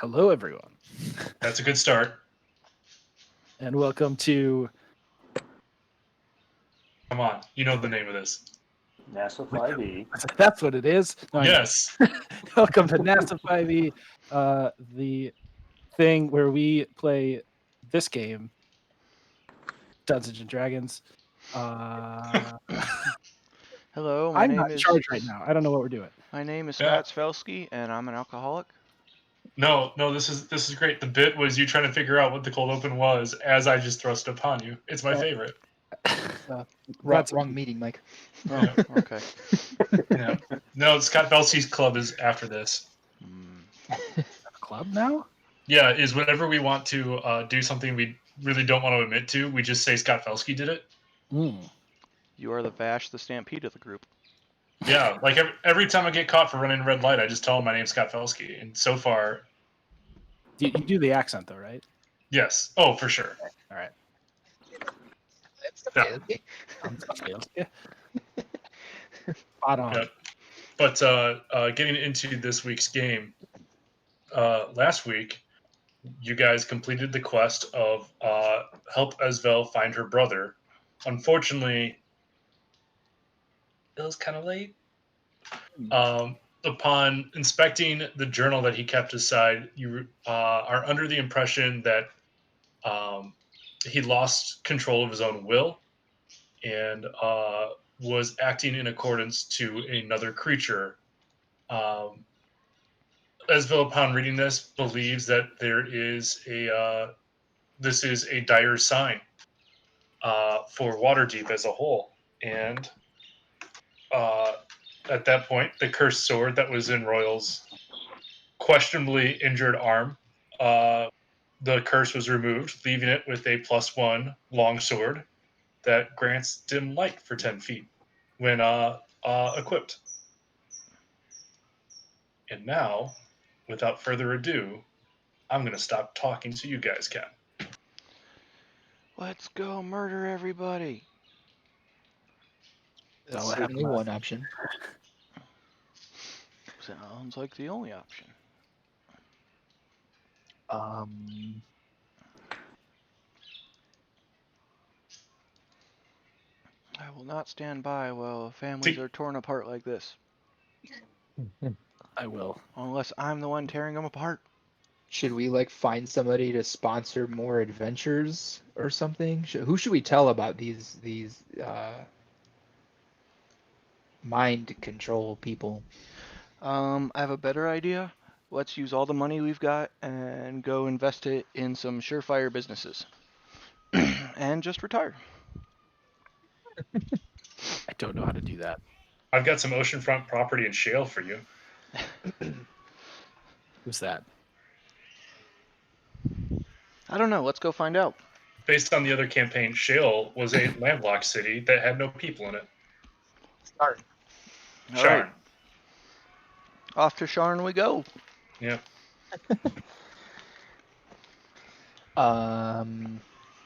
Hello, everyone, That's a good start. and welcome to. Come on, you know the name of this. NASA 5E. That's what it is. No, I know. Yes. Welcome to NASA 5e, the thing where we play this game, Dungeons and Dragons. Hello, I'm not in charge right now. I don't know what we're doing. My name is Yeah. Scott Svelsky, and I'm an alcoholic. No, this is great. The bit was you trying to figure out what the cold open was as I just thrust upon you. It's my favorite. Wrong meeting, Mike. Oh, okay. Yeah. No, Scott Belsey's club is after this. A club now? Yeah, is whenever we want to do something we really don't want to admit to, we just say Scott Felsky did it. You are the Vash the Stampede of the group. Yeah, like every time I get caught for running a red light, I just tell him my name's Scott Felsky. And so far, You do the accent though, right? yes. Oh, for sure. All right. Yeah. Yeah. Spot on. Yeah. But getting into this week's game, last week, you guys completed the quest of help Esvel find her brother. Unfortunately, it was kind of late. Upon inspecting the journal that he kept aside, you are under the impression that he lost control of his own will and was acting in accordance to another creature. Esvel, upon reading this, believes that there is this is a dire sign for Waterdeep as a whole, and at that point, the cursed sword that was in Royal's questionably injured arm, the curse was removed, leaving it with a +1 longsword that grants dim light for 10 feet when equipped. And now, without further ado, I'm going to stop talking so you guys can. Let's go murder everybody. That's what certainly happened one option. Sounds like the only option. Um, I will not stand by while families are torn apart like this. I will. Unless I'm the one tearing them apart. should we find somebody to sponsor more adventures or something? Who should we tell about these mind control people? I have a better idea. Let's use all the money we've got and go invest it in some surefire businesses. And just retire. I don't know how to do that. I've got some oceanfront property in Shale for you. Who's that? I don't know. Let's go find out. Based on the other campaign, Shale was a landlocked city that had no people in it. Sorry. All right. Off to Sharn we go. Yeah.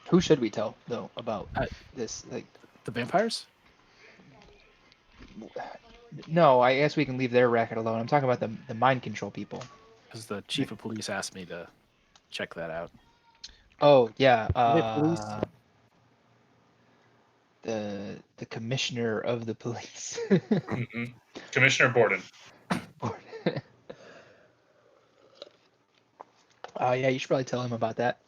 Who should we tell though about this? The vampires? No, I guess we can leave their racket alone. I'm talking about the mind control people. Because the chief of police asked me to check that out. Oh yeah, Are they police? the commissioner of the police. Mm-hmm. Commissioner Borden. Yeah, you should probably tell him about that.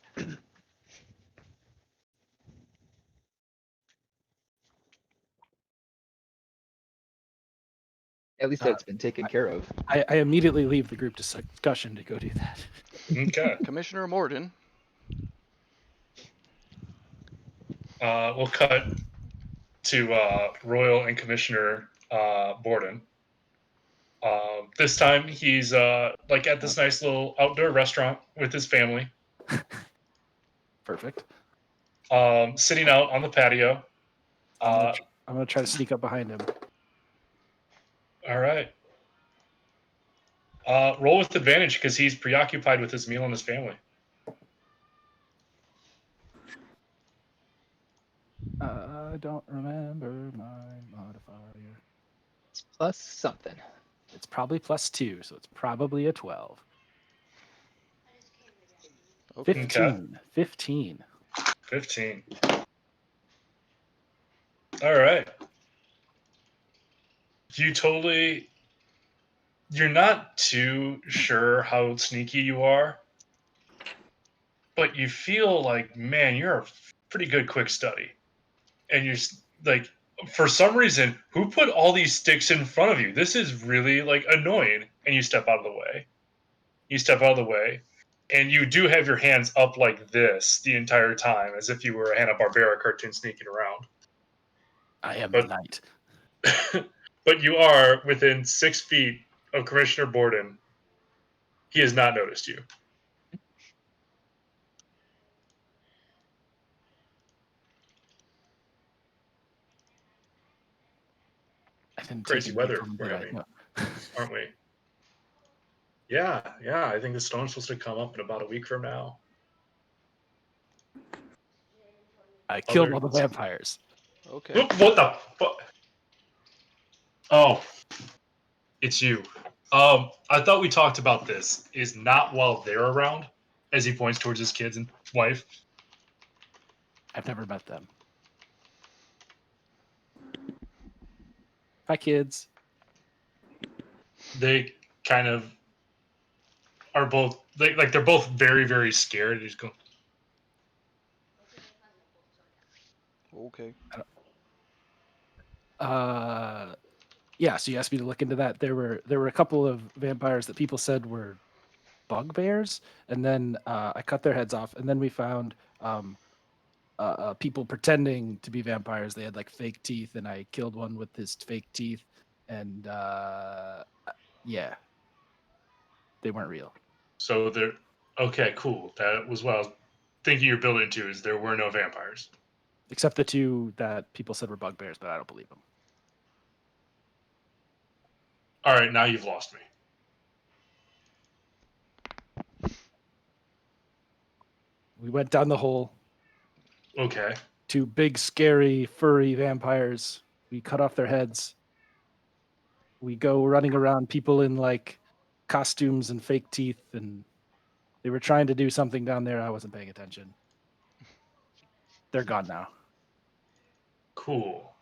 At least that's been taken care of. I immediately leave the group discussion to go do that. Okay. Commissioner Morden. We'll cut to Royal and Commissioner Borden. This time he's at this nice little outdoor restaurant with his family. Perfect. Sitting out on the patio. I'm gonna try to sneak up behind him. All right. Roll with advantage because he's preoccupied with his meal and his family. I don't remember my modifier. It's plus something. It's probably +2, so it's probably a 12. Okay. 15. 15. 15. All right. You're not too sure how sneaky you are, but you feel like, man, you're a pretty good quick study. And you're like, for some reason, who put all these sticks in front of you? This is really like annoying. And you step out of the way. And you do have your hands up like this the entire time, as if you were a Hanna-Barbera cartoon sneaking around. I am But- the knight. But you are within 6 feet of Commissioner Borden. He has not noticed you. I didn't Crazy take anything weather from him, we're did I? having. No. Aren't we? Yeah. I think the storm's supposed to come up in about a week from now. I killed Other- all the vampires. Okay. What the fuck? Oh, it's you. I thought we talked about this. Is not while they're around, as he points towards his kids and wife. I've never met them. Hi, kids. They kind of are both they're both very, very scared. They just go, Okay. Yeah. So you asked me to look into that. There were a couple of vampires that people said were bugbears, and then I cut their heads off, and then we found people pretending to be vampires. They had like fake teeth, and I killed one with his fake teeth, and yeah, they weren't real. so they're okay, cool. That was what I was thinking you're building to. Is there were no vampires? Except the two that people said were bugbears, but I don't believe them. All right, now you've lost me. We went down the hole. Okay. Two big, scary, furry vampires. We cut off their heads. We go running around, people in like costumes and fake teeth, and they were trying to do something down there. I wasn't paying attention. They're gone now. Cool.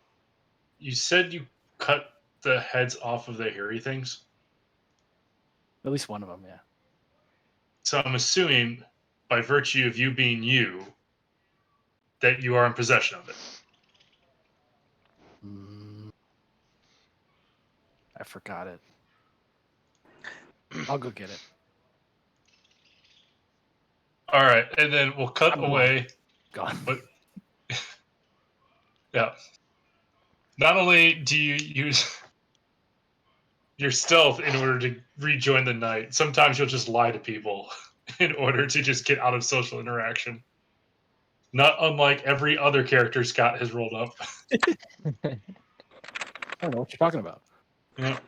You said you cut the heads off of the hairy things. At least one of them, yeah. So I'm assuming, by virtue of you being you, that you are in possession of it. I forgot it. I'll go get it. All right, and then we'll cut I'm gone. away. Gone. But yeah, not only do you use your stealth in order to rejoin the night, sometimes you'll just lie to people in order to just get out of social interaction. Not unlike every other character Scott has rolled up. I don't know what you're talking about. Yeah.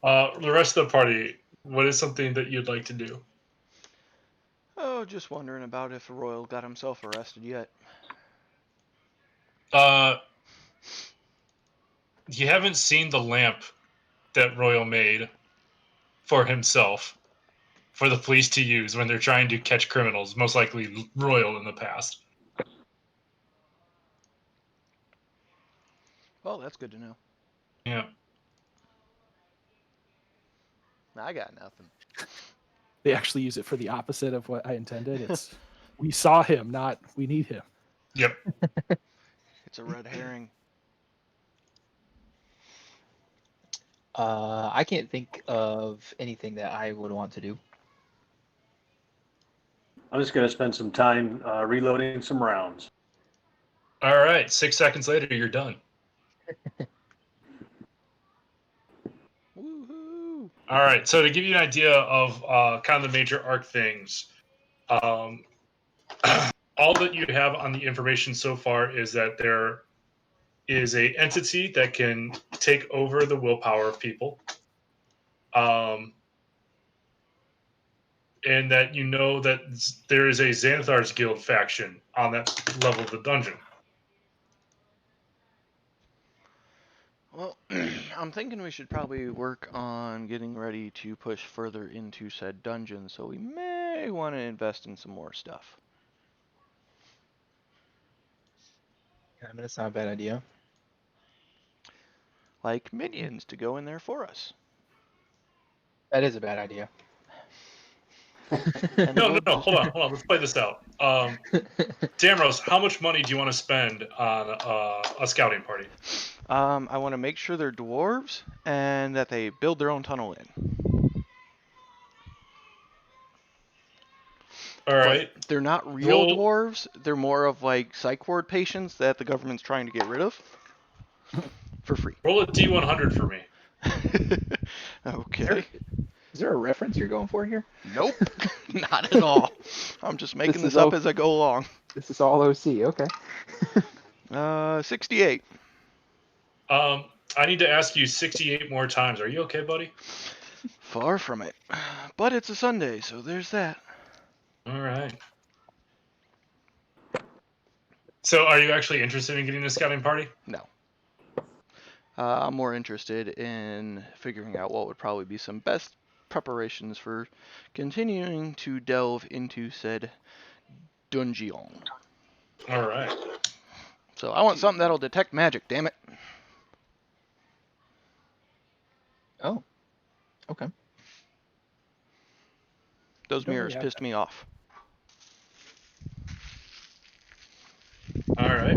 The rest of the party, what is something that you'd like to do? Oh, just wondering about if Royal got himself arrested yet. You haven't seen the lamp that Royal made for himself for the police to use when they're trying to catch criminals, most likely Royal in the past. Well, that's good to know. Yeah. I got nothing. They actually use it for the opposite of what I intended. It's we saw him, not we need him. Yep. It's a red herring. I can't think of anything that I would want to do. I'm just going to spend some time reloading some rounds. All right. 6 seconds later, you're done. Woohoo! All right. So to give you an idea of kind of the major arc things, all that you have on the information so far is that there is a entity that can take over the willpower of people. And that you know that there is a Xanathar's Guild faction on that level of the dungeon. Well, I'm thinking we should probably work on getting ready to push further into said dungeon, so we may may want to invest in some more stuff. Yeah, I mean, that's not a bad idea. Like minions to go in there for us. That is a bad idea. And No, we'll hold on. Let's play this out. Damros, how much money do you want to spend on a scouting party? I want to make sure they're dwarves and that they build their own tunnel in. All right. But they're not real Roll- dwarves. They're more of like psych ward patients that the government's trying to get rid of for free. Roll a D100 for me. Okay. Is there a reference you're going for here? Nope. Not at all. I'm just making This this is up all- as I go along. This is all OC. Okay. 68. I need to ask you 68 more times. Are you okay, buddy? Far from it. But it's a Sunday, so there's that. All right. So, are you actually interested in getting a scouting party? No. I'm more interested in figuring out what would probably be some best preparations for continuing to delve into said dungeon. All right. So I want something that'll detect magic, damn it. Oh. Okay. Those Don't really mirrors have pissed me off. All right.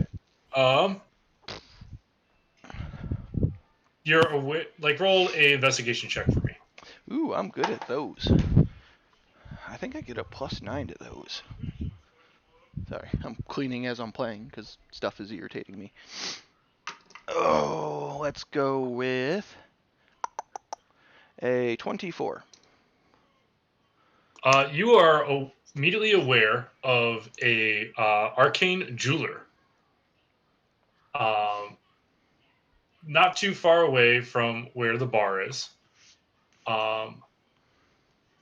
You're aware. Like, roll a investigation check for me. Ooh, I'm good at those. I think I get a +9 to those. Sorry, I'm cleaning as I'm playing because stuff is irritating me. Oh, let's go with a 24. You are immediately aware of a arcane jeweler. Not too far away from where the bar is.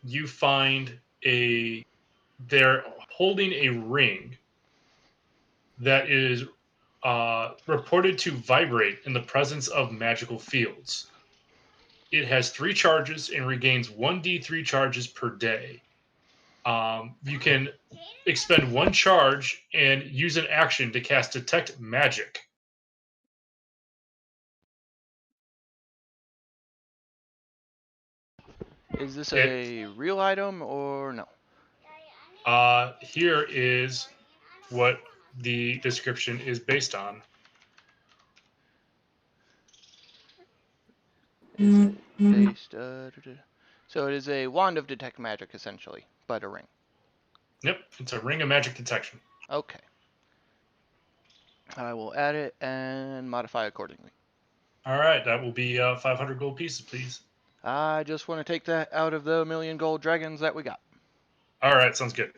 You find they're holding a ring that is reported to vibrate in the presence of magical fields. It has 3 charges and regains 1d3 charges per day. You can expend 1 charge and use an action to cast Detect Magic. Is this a real item or no? Here is what the description is based on. Based, So it is a wand of detect magic, essentially, but a ring. Yep, it's a ring of magic detection. Okay. I will add it and modify accordingly. All right, that will be 500 gold pieces, please. I just want to take that out of the 1,000,000 gold dragons that we got. All right, sounds good.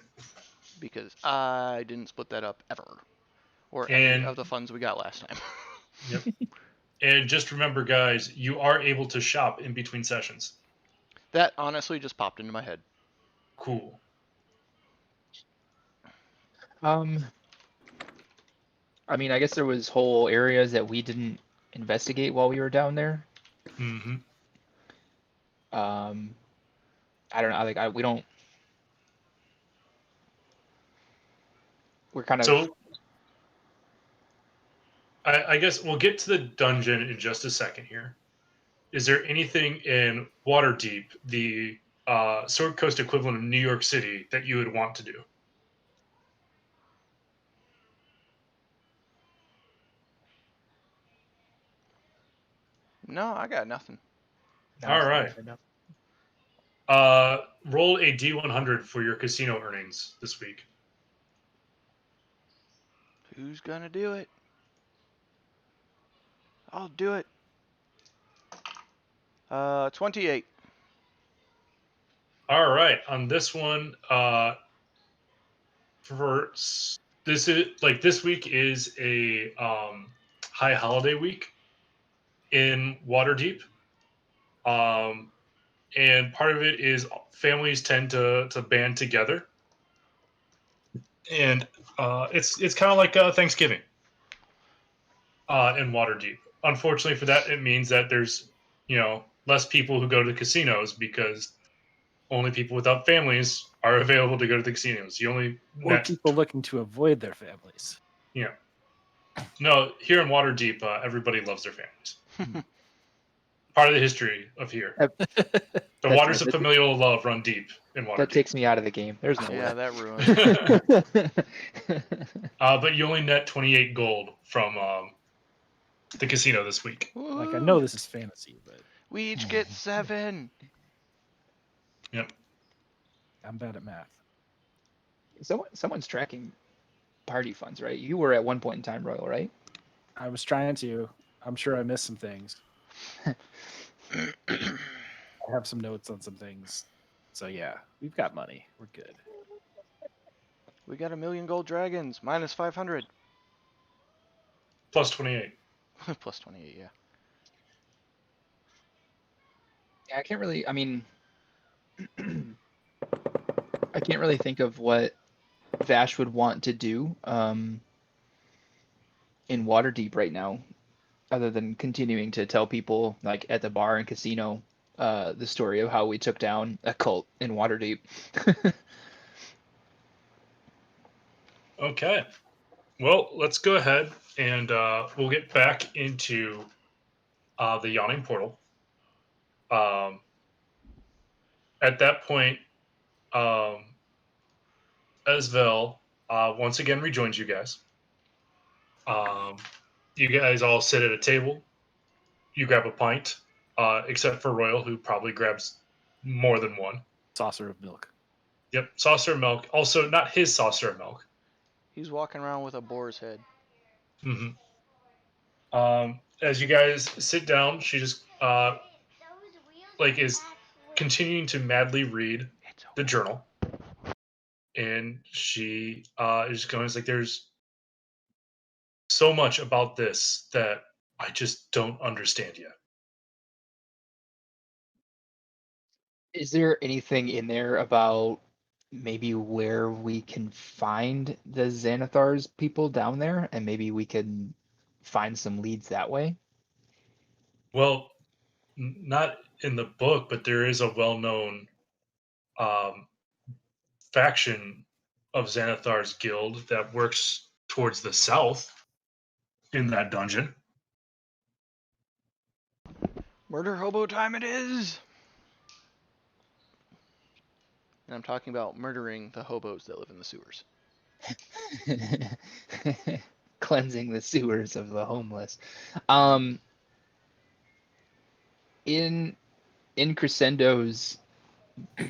Because I didn't split that up ever. Or any of the funds we got last time. Yep. And just remember, guys, you are able to shop in between sessions. That honestly just popped into my head. Cool. I mean, I guess there was whole areas that we didn't investigate while we were down there. Mm-hmm. I don't know. Like, we don't. We're kind of. So, I guess we'll get to the dungeon in just a second here. Is there anything in Waterdeep, the Sword Coast equivalent of New York City, that you would want to do? No, I got nothing. No, All right. no. Roll a D100 for your casino earnings this week. Who's gonna do it? I'll do it. 28. All right. On this one, for this is like this week is a high holiday week in Waterdeep. And part of it is families tend to band together, and it's kind of like Thanksgiving in Waterdeep. Unfortunately for that, it means that there's less people who go to casinos because only people without families are available to go to the casinos. You only Or net, people looking to avoid their families. yeah. No, here in Waterdeep, everybody loves their families. Part of the history of here. The That's waters nice. of familial love run deep in Waterdeep. That takes me out of the game. There's no Yeah, way. that ruins. But you only net 28 gold from the casino this week. Like, I Woohoo! know this is fantasy, but We each get 7. Yep. I'm bad at math. Someone's tracking party funds, right? You were at one point in time, Royal, right? I was trying to. I'm sure I missed some things. I have some notes on some things. So yeah, we've got money. We're good. We got 1,000,000 gold dragons, minus 500. Plus 28. Plus 28, yeah. Yeah, I can't really. I mean, I can't really think of what Vash would want to do in Waterdeep right now, other than continuing to tell people like at the bar and casino the story of how we took down a cult in Waterdeep. Okay. Well, let's go ahead and we'll get back into the yawning portal. At that point, Esvel once again rejoins you guys. You guys all sit at a table. You grab a pint, except for Royal, who probably grabs more than one. Saucer of milk. Yep, saucer of milk. Also, not his saucer of milk. He's walking around with a boar's head. Mm-hmm. As you guys sit down, she just is continuing to madly read the journal, and she is going like, "There's so much about this that I just don't understand yet." Is there anything in there about maybe where we can find the Xanathar's people down there, and maybe we can find some leads that way? Well, not in the book, but there is a well-known um, faction of Xanathar's guild that works towards the south in that dungeon. Murder hobo time it is! And I'm talking about murdering the hobos that live in the sewers. Cleansing the sewers of the homeless. In Crescendo's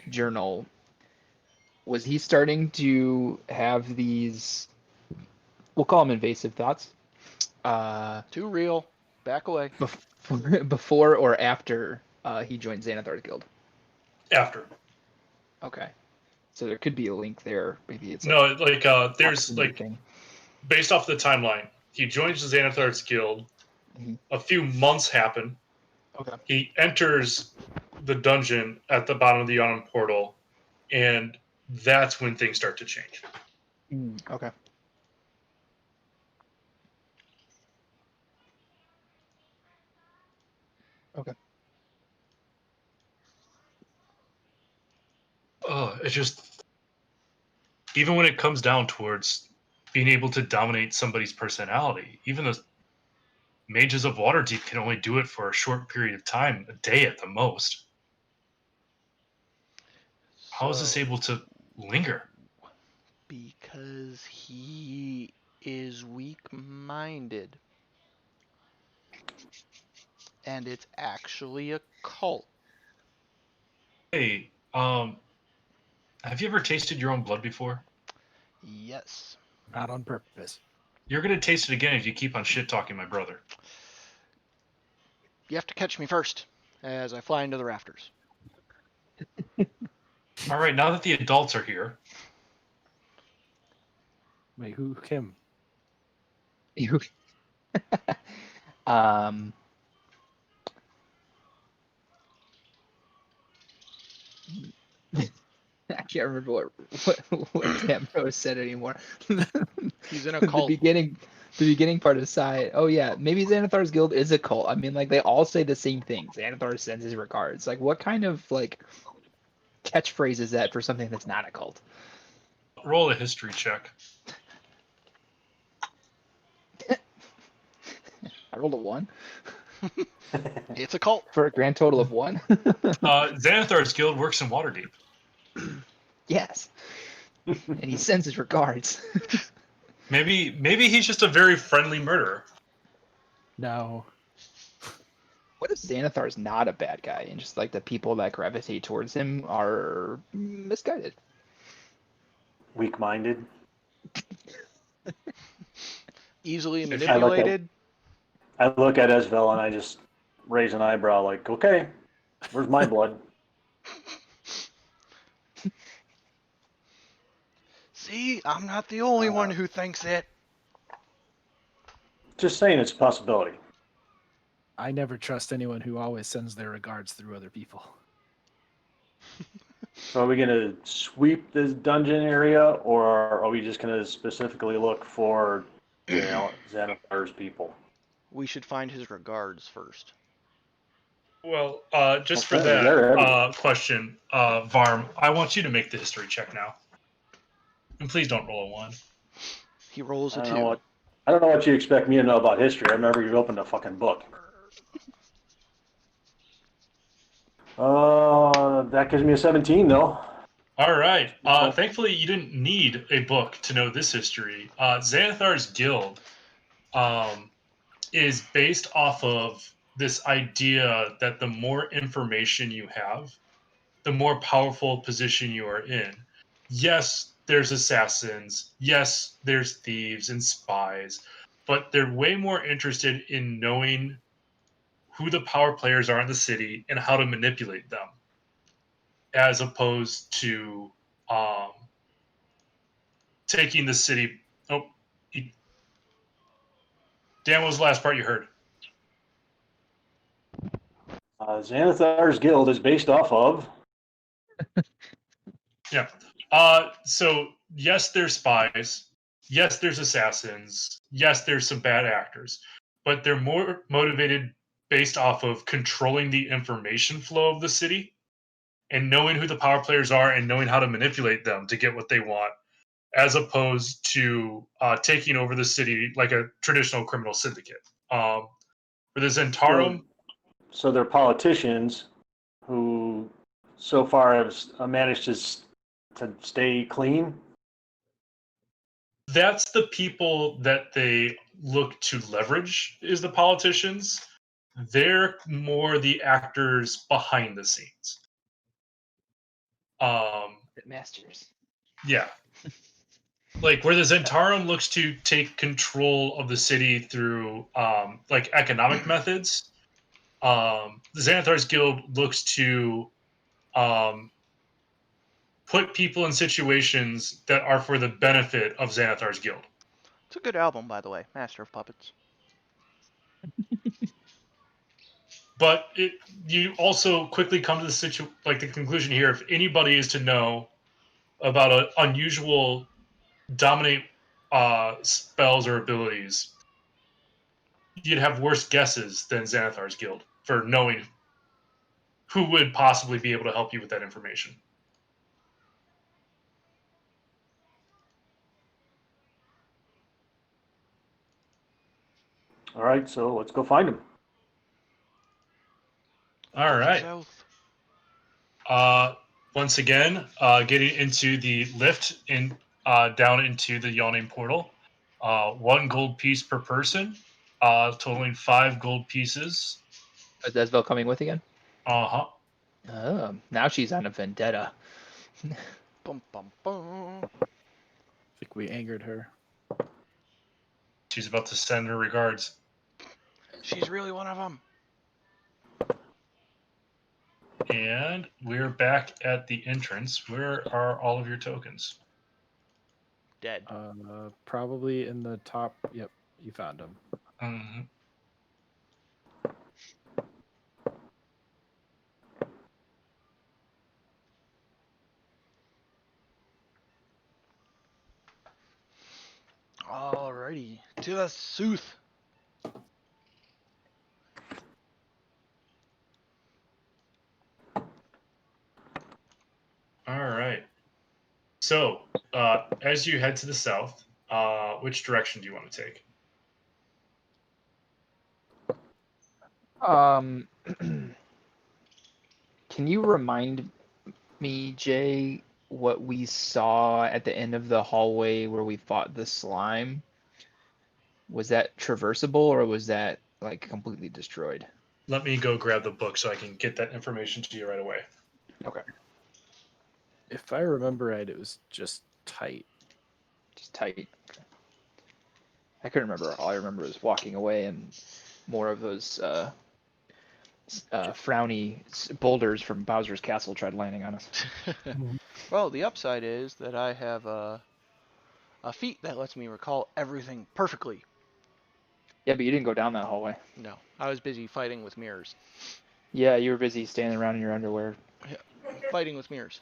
journal, was he starting to have these, we'll call them invasive thoughts, Too real. Back away. before or after he joined Xanathar's guild? After. Okay, so there could be a link there. Maybe it's No, there's proximity thing. based off the timeline, he joins the Xanathar's guild. Mhm. A few months happen. Okay. He enters the dungeon at the bottom of the Yawning portal, and that's when things start to change. Okay. Okay. Oh, it's just, even when it comes down towards being able to dominate somebody's personality, even the mages of Waterdeep can only do it for a short period of time, a day at the most. How is this able to linger? Because he is weak-minded. And it's actually a cult. Hey, have you ever tasted your own blood before? Yes. Not on purpose. You're gonna taste it again if you keep on shit talking my brother. You have to catch me first, as I fly into the rafters. All right, now that the adults are here, Wait, who Kim? You. um. I can't remember what Damrose said anymore. He's in a the cult. beginning part of Sai. Oh yeah, maybe Xanathar's guild is a cult. I mean, like they all say the same thing. Xanathar sends his regards. Like, what kind of like catchphrase is that for something that's not a cult? Roll a history check. I rolled a 1 It's a cult. for a grand total of 1. Xanathar's guild works in Waterdeep. Yes. And he sends his regards. Maybe he's just a very friendly murderer. No. What if Xanathar's not a bad guy and just like the people that gravitate towards him are misguided? Weak-minded. Easily If you- manipulated. I look at Esvel and I just raise an eyebrow like, okay, where's my blood? See, I'm not the only one who thinks it. Just saying it's a possibility. I never trust anyone who always sends their regards through other people. So are we going to sweep this dungeon area, or are we just going to specifically look for, Xanathar's people? We should find his regards first. Well, just for Okay, that they're everywhere. question, Varm, I want you to make the history check now. And please don't roll a 1. He rolls a I don't 2. know what you expect me to know about history. I've never even opened a fucking book. That gives me a 17, though. All right. No. Thankfully, you didn't need a book to know this history. Xanathar's guild is based off of this idea that the more information you have, the more powerful position you are in. Yes, there's assassins. Yes, there's thieves and spies, but they're way more interested in knowing who the power players are in the city and how to manipulate them, as opposed to taking the city. Oh, Dan, what was the last part you heard? Xanathar's guild is based off of. Yeah. So yes, there's spies. Yes, there's assassins. Yes, there's some bad actors, but they're more motivated based off of controlling the information flow of the city and knowing who the power players are and knowing how to manipulate them to get what they want, as opposed to taking over the city like a traditional criminal syndicate. For the Zentarum, So they're politicians who, so far, have managed to stay clean. that's the people that they look to leverage is the politicians. They're more the actors behind the scenes. Masters. Yeah. Like where the Zentarum looks to take control of the city through like economic methods, the Xanathar's Guild looks to put people in situations that are for the benefit of Xanathar's Guild. It's a good album, by the way. Master of Puppets. But you also quickly come to the conclusion here. If anybody is to know about an unusual dominate spells or abilities, you'd have worse guesses than Xanathar's Guild for knowing who would possibly be able to help you with that information. All right, so let's go find them. All right. South. Once again, getting into the lift in down into the yawning portal. 1 gold piece per person, totaling 5 gold pieces. Is Esbel coming with again? Uh-huh. Oh, now she's on a vendetta. Bum, bum, bum. I think we angered her. She's about to send her regards. She's really one of them. And we're back at the entrance. Where are all of your tokens? Dead. Probably in the top. Yep, you found them. Mhm. Alrighty. To the sooth. So, as you head to the south, which direction do you want to take? Can you remind me, Jay, what we saw at the end of the hallway where we fought the slime? Was that traversable or was that like completely destroyed? Let me go grab the book so I can get that information to you right away. Okay. If I remember right, it was just tight. Just tight. Okay. I couldn't remember. All I remember was walking away and more of those frowny boulders from Bowser's Castle tried landing on us. Well, the upside is that I have a feat that lets me recall everything perfectly. Yeah, but you didn't go down that hallway. No, I was busy fighting with mirrors. Yeah, you were busy standing around in your underwear. Fighting with mirrors.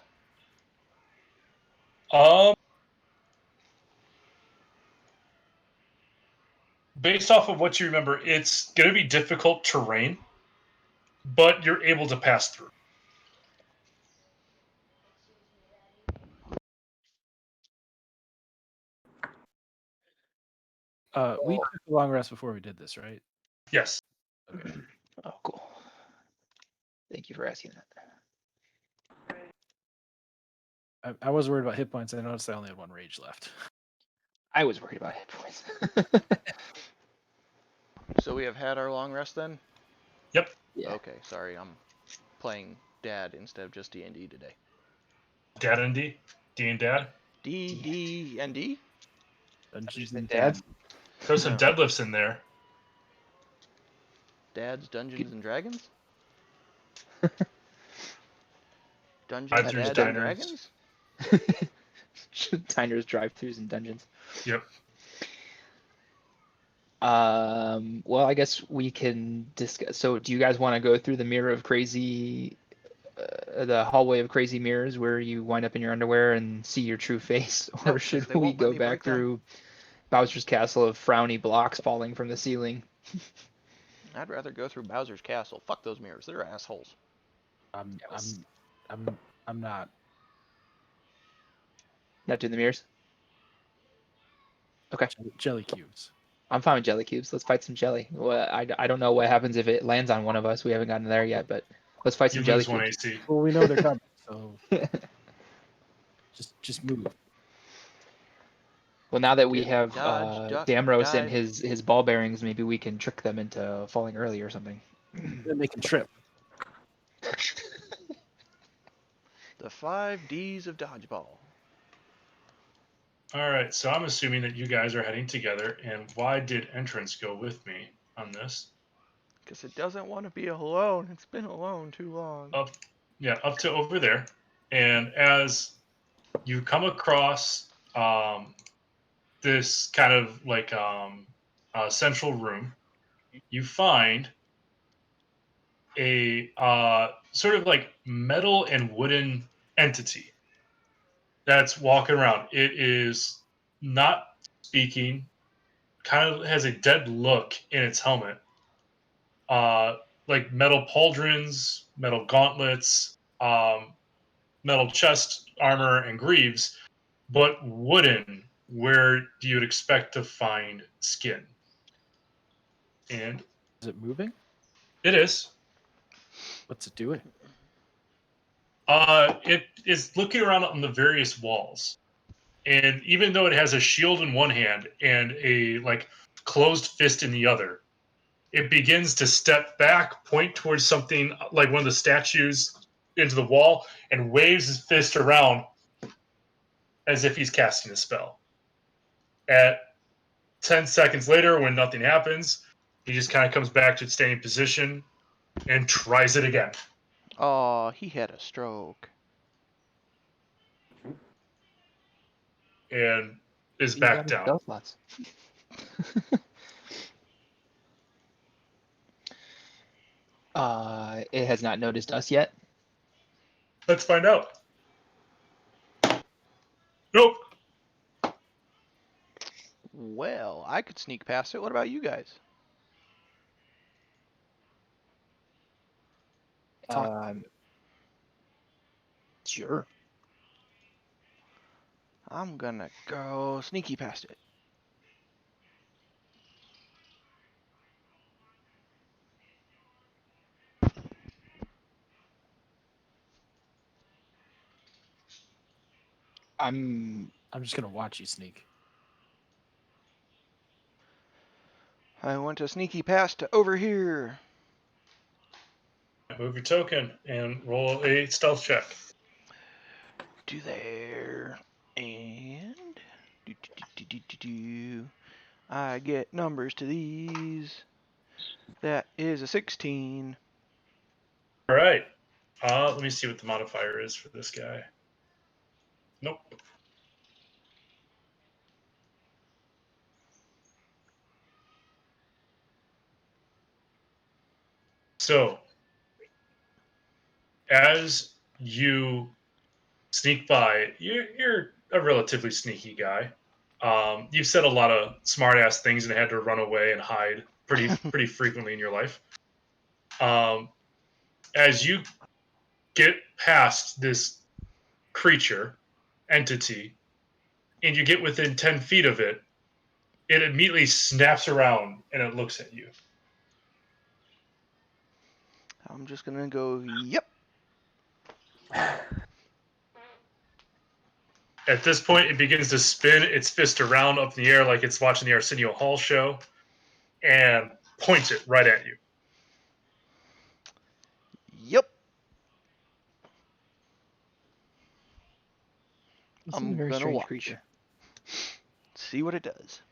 Based off of what you remember, it's going to be difficult terrain, but you're able to pass through. We took a long rest before we did this, right? Yes. Okay. Oh, cool. Thank you for asking that. I was worried about hit points. I noticed I only had one rage left. I was worried about hit points. So we have had our long rest then? Yep. Yeah. Okay, sorry, I'm playing Dad instead of just D&D today. Dad and D? D and Dad? D&D? Dungeons and and Dads? There's some No. deadlifts in there. Dad's Dungeons and Dragons? Dungeons, Drive-throughs, Dads, and diners. Dragons? Diners, drive-throughs, and dungeons. Yep. Well, I guess we can discuss. So, do you guys want to go through the mirror of crazy, the hallway of crazy mirrors where you wind up in your underwear and see your true face, No, or 'cause should they we won't let go me back break them. through Bowser's Castle of frowny blocks falling from the ceiling? I'd rather go through Bowser's Castle. Fuck those mirrors, they're assholes. I'm That was I'm not. not doing the mirrors. Okay, Jelly cubes. I'm fine with jelly cubes. Let's fight some jelly. Well, I don't know what happens if it lands on one of us. We haven't gotten there yet, but let's fight You some jelly lose one cubes. AC. Well, we know they're coming, so just move. Well, now that we Get have dodge, duck, Damros and dive. his ball bearings, maybe we can trick them into falling early or something. Then they can trip. The 5 Ds of dodgeball. All right, so I'm assuming that you guys are heading together. And why did Entrance go with me on this? Because it doesn't want to be alone. It's been alone too long. Up to over there. And as you come across this kind of like central room, you find a sort of like metal and wooden entity that's walking around. It is not speaking, kind of has a dead look in its helmet. Like metal pauldrons, metal gauntlets, metal chest armor, and greaves, but wooden, where you would expect to find skin. And Is it moving? it is. What's it doing? It is looking around on the various walls. And even though it has a shield in one hand and a like closed fist in the other, it begins to step back, point towards something like one of the statues into the wall, and waves his fist around as if he's casting a spell. At 10 seconds later, when nothing happens, he just kind of comes back to standing position and tries it again. Oh, he had a stroke. And is He's got back his down. spell slots. It has not noticed us yet. Let's find out. Nope. Well, I could sneak past it. What about you guys? Talk. Sure. I'm gonna go sneaky past it. I'm just gonna watch you sneak. I want to sneaky past to over here. Move your token and roll a stealth check. To there. And I get numbers to these. That is a 16. All right. Let me see what the modifier is for this guy. Nope. So, as you sneak by, you're a relatively sneaky guy. You've said a lot of smart-ass things and had to run away and hide pretty frequently in your life. As you get past this creature entity and you get within 10 feet of it, it immediately snaps around and it looks at you. I'm just gonna go, yep. At this point, it begins to spin its fist around up in the air like it's watching the Arsenio Hall show and points it right at you. Yep. This is a I'm very gonna strange watch. creature. See what it does.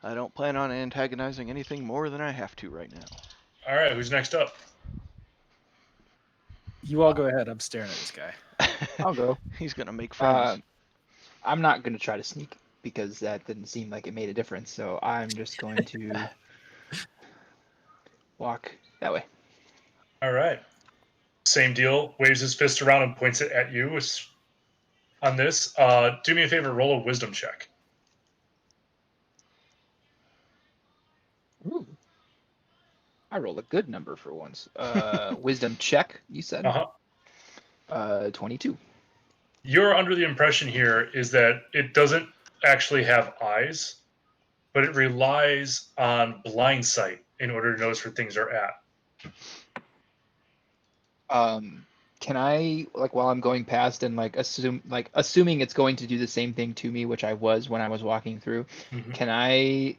I don't plan on antagonizing anything more than I have to right now. All right, who's next up? You all go ahead. I'm staring at this guy. I'll go. He's gonna make friends. I'm not gonna try to sneak because that didn't seem like it made a difference. So I'm just going to walk that way. All right. Same deal. Waves his fist around and points it at you. On this, do me a favor. Roll a wisdom check. Ooh. I rolled a good number for once. Wisdom check, you said? Uh-huh. 22. You're under the impression here is that it doesn't actually have eyes, but it relies on blind sight in order to notice where things are at. Can I, like, while I'm going past and assuming it's going to do the same thing to me, which I was when I was walking through, Mhm. can I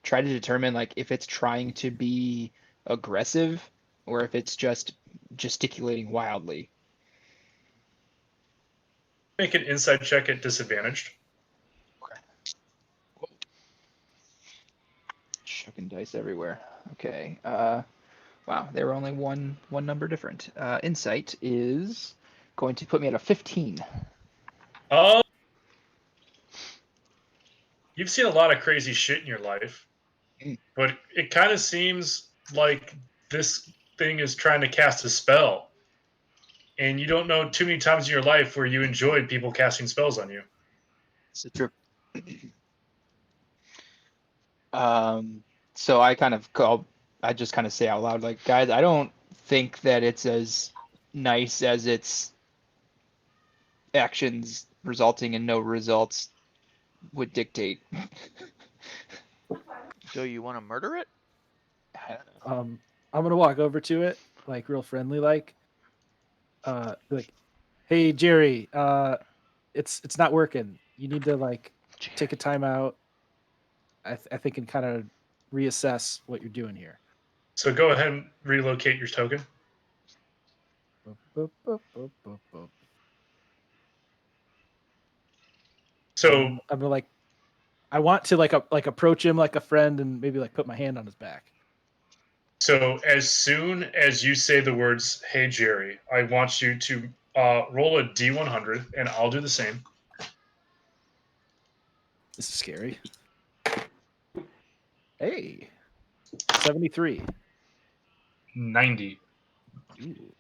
try to determine if it's trying to be aggressive or if it's just gesticulating wildly? Make an inside check at disadvantaged. Okay. Whoa. Chucking dice everywhere. Okay. Wow, they were only one number different. Insight is going to put me at a 15. You've seen a lot of crazy shit in your life, but it kind of seems like this thing is trying to cast a spell. And you don't know too many times in your life where you enjoyed people casting spells on you. It's true. So I just kind of say out loud, guys, I don't think that it's as nice as its actions resulting in no results would dictate. So you want to murder it? I'm gonna walk over to it, real friendly, hey Jerry, it's not working. You need to take a time out. I think and kind of reassess what you're doing here. So go ahead and relocate your token. So I'm gonna I want to approach him like a friend and maybe put my hand on his back. So as soon as you say the words, "Hey Jerry," I want you to roll a D100, and I'll do the same. This is scary. Hey, 73. 90. Ooh.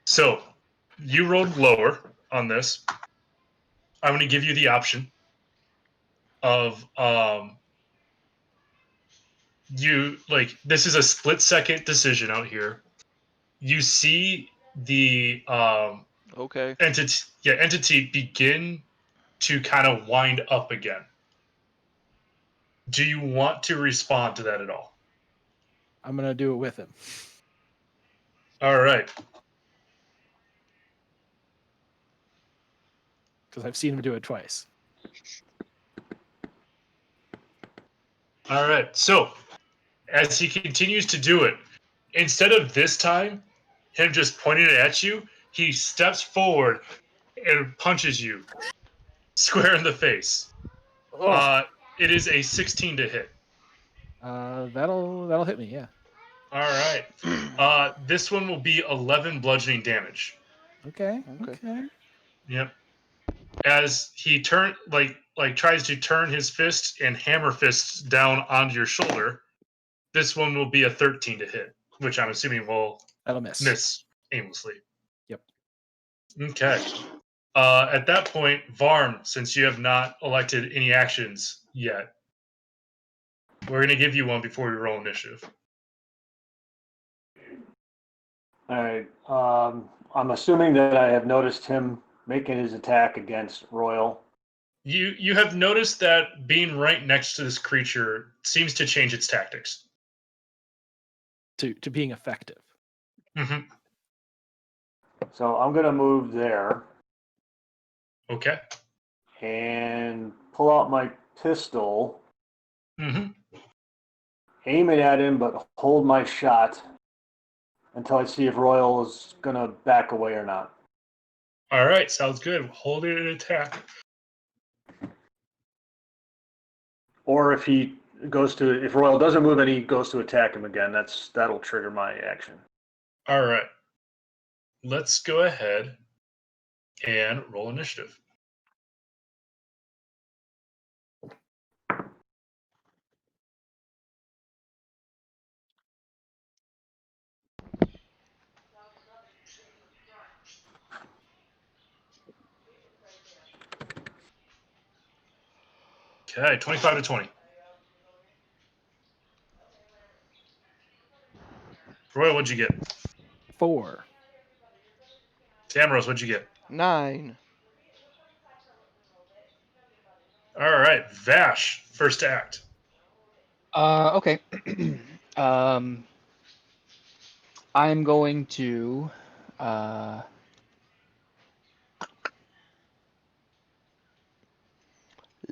So you rolled lower on this. I'm going to give you the option of this is a split second decision out here. You see the Okay. entity begin to kind of wind up again. Do you want to respond to that at all? I'm gonna do it with him. All right. Because I've seen him do it twice. All right. So, as he continues to do it, instead of this time him just pointing it at you, he steps forward and punches you square in the face. Oh, It is a 16 to hit. that'll hit me. Yeah. All right. This one will be 11 bludgeoning damage. Okay. Okay. Okay. Yep. As he tries to turn his fist and hammer fists down onto your shoulder, this one will be a 13 to hit, which I'm assuming will That'll miss. aimlessly. Yep. Okay. At that point, Varm, since you have not elected any actions yet, we're going to give you one before we roll initiative. All right. I'm assuming that I have noticed him making his attack against Royal. You have noticed that being right next to this creature seems to change its tactics. To being effective. Mm-hmm. So I'm going to move there Okay. and pull out my pistol, Mm-hmm. aim it at him, but hold my shot until I see if Royal is going to back away or not. All right, sounds good. Hold it and attack. Or if Royal doesn't move and he goes to attack him again, that'll trigger my action. All right. Let's go ahead and roll initiative. Okay, 25 to 20. Roy, what'd you get? 4. Tamaros, what'd you get? 9. All right, Vash, first act. Okay. I'm going to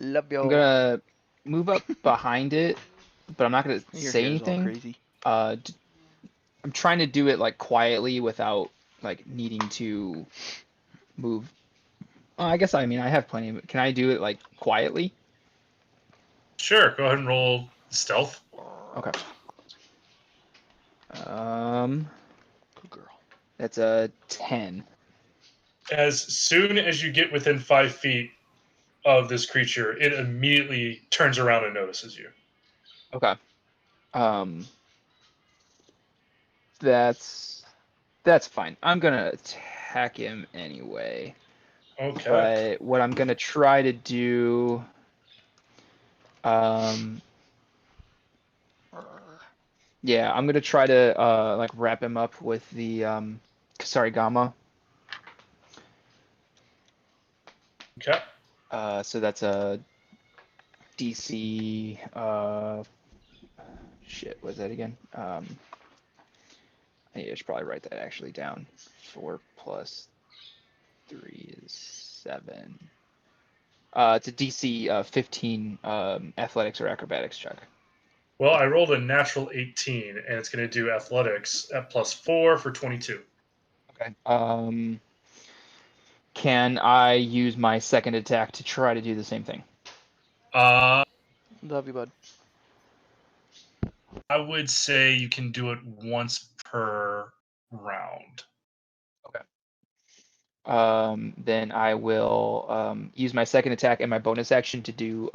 Love you. I'm gonna move up behind it, but I'm not gonna Your say hair's all anything. crazy. I'm trying to do it like quietly without like needing to move. I guess I have plenty of it. Can I do it like quietly? Sure, go ahead and roll stealth. Okay. Good girl. That's a 10. As soon as you get within 5 feet of this creature, it immediately turns around and notices you. Okay. That's fine. I'm gonna attack him anyway. Okay. But what I'm gonna try to do, yeah, I'm gonna try to like wrap him up with the Kusarigama. Okay. So that's a DC. Shit, what's that again? I should probably write that actually down. 4 plus 3 is 7. It's a DC 15 athletics or acrobatics check. Well, I rolled a natural 18, and it's going to do athletics at +4 for 22. Okay. Can I use my second attack to try to do the same thing? Love you, bud. I would say you can do it once per round. Okay. Then I will use my second attack and my bonus action to do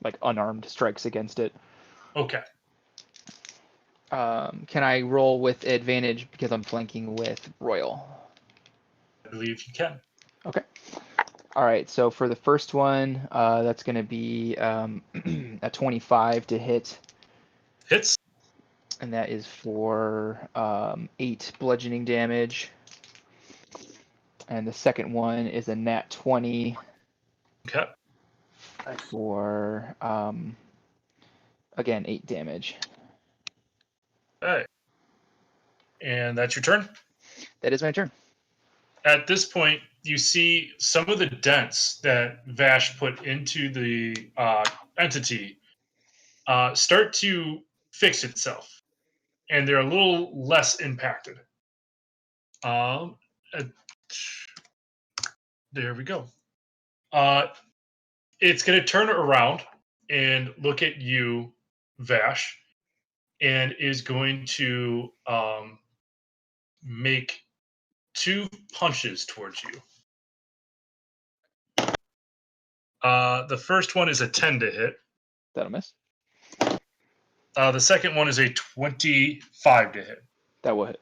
like unarmed strikes against it. Okay. Can I roll with advantage because I'm flanking with Royal? I believe you can. Okay. All right. So for the first one, that's going to be a 25 to hit. Hits. And that is for 8 bludgeoning damage. And the second one is a nat 20 Okay. for, again, 8 damage. Okay. And that's your turn. That is my turn. At this point, you see some of the dents that Vash put into the entity start to fix itself, and they're a little less impacted. Uh, there we go. It's going to turn around and look at you, Vash, and is going to make 2 punches towards you. The first one is a 10 to hit. That'll miss. The second one is a 25 to hit. That will hit.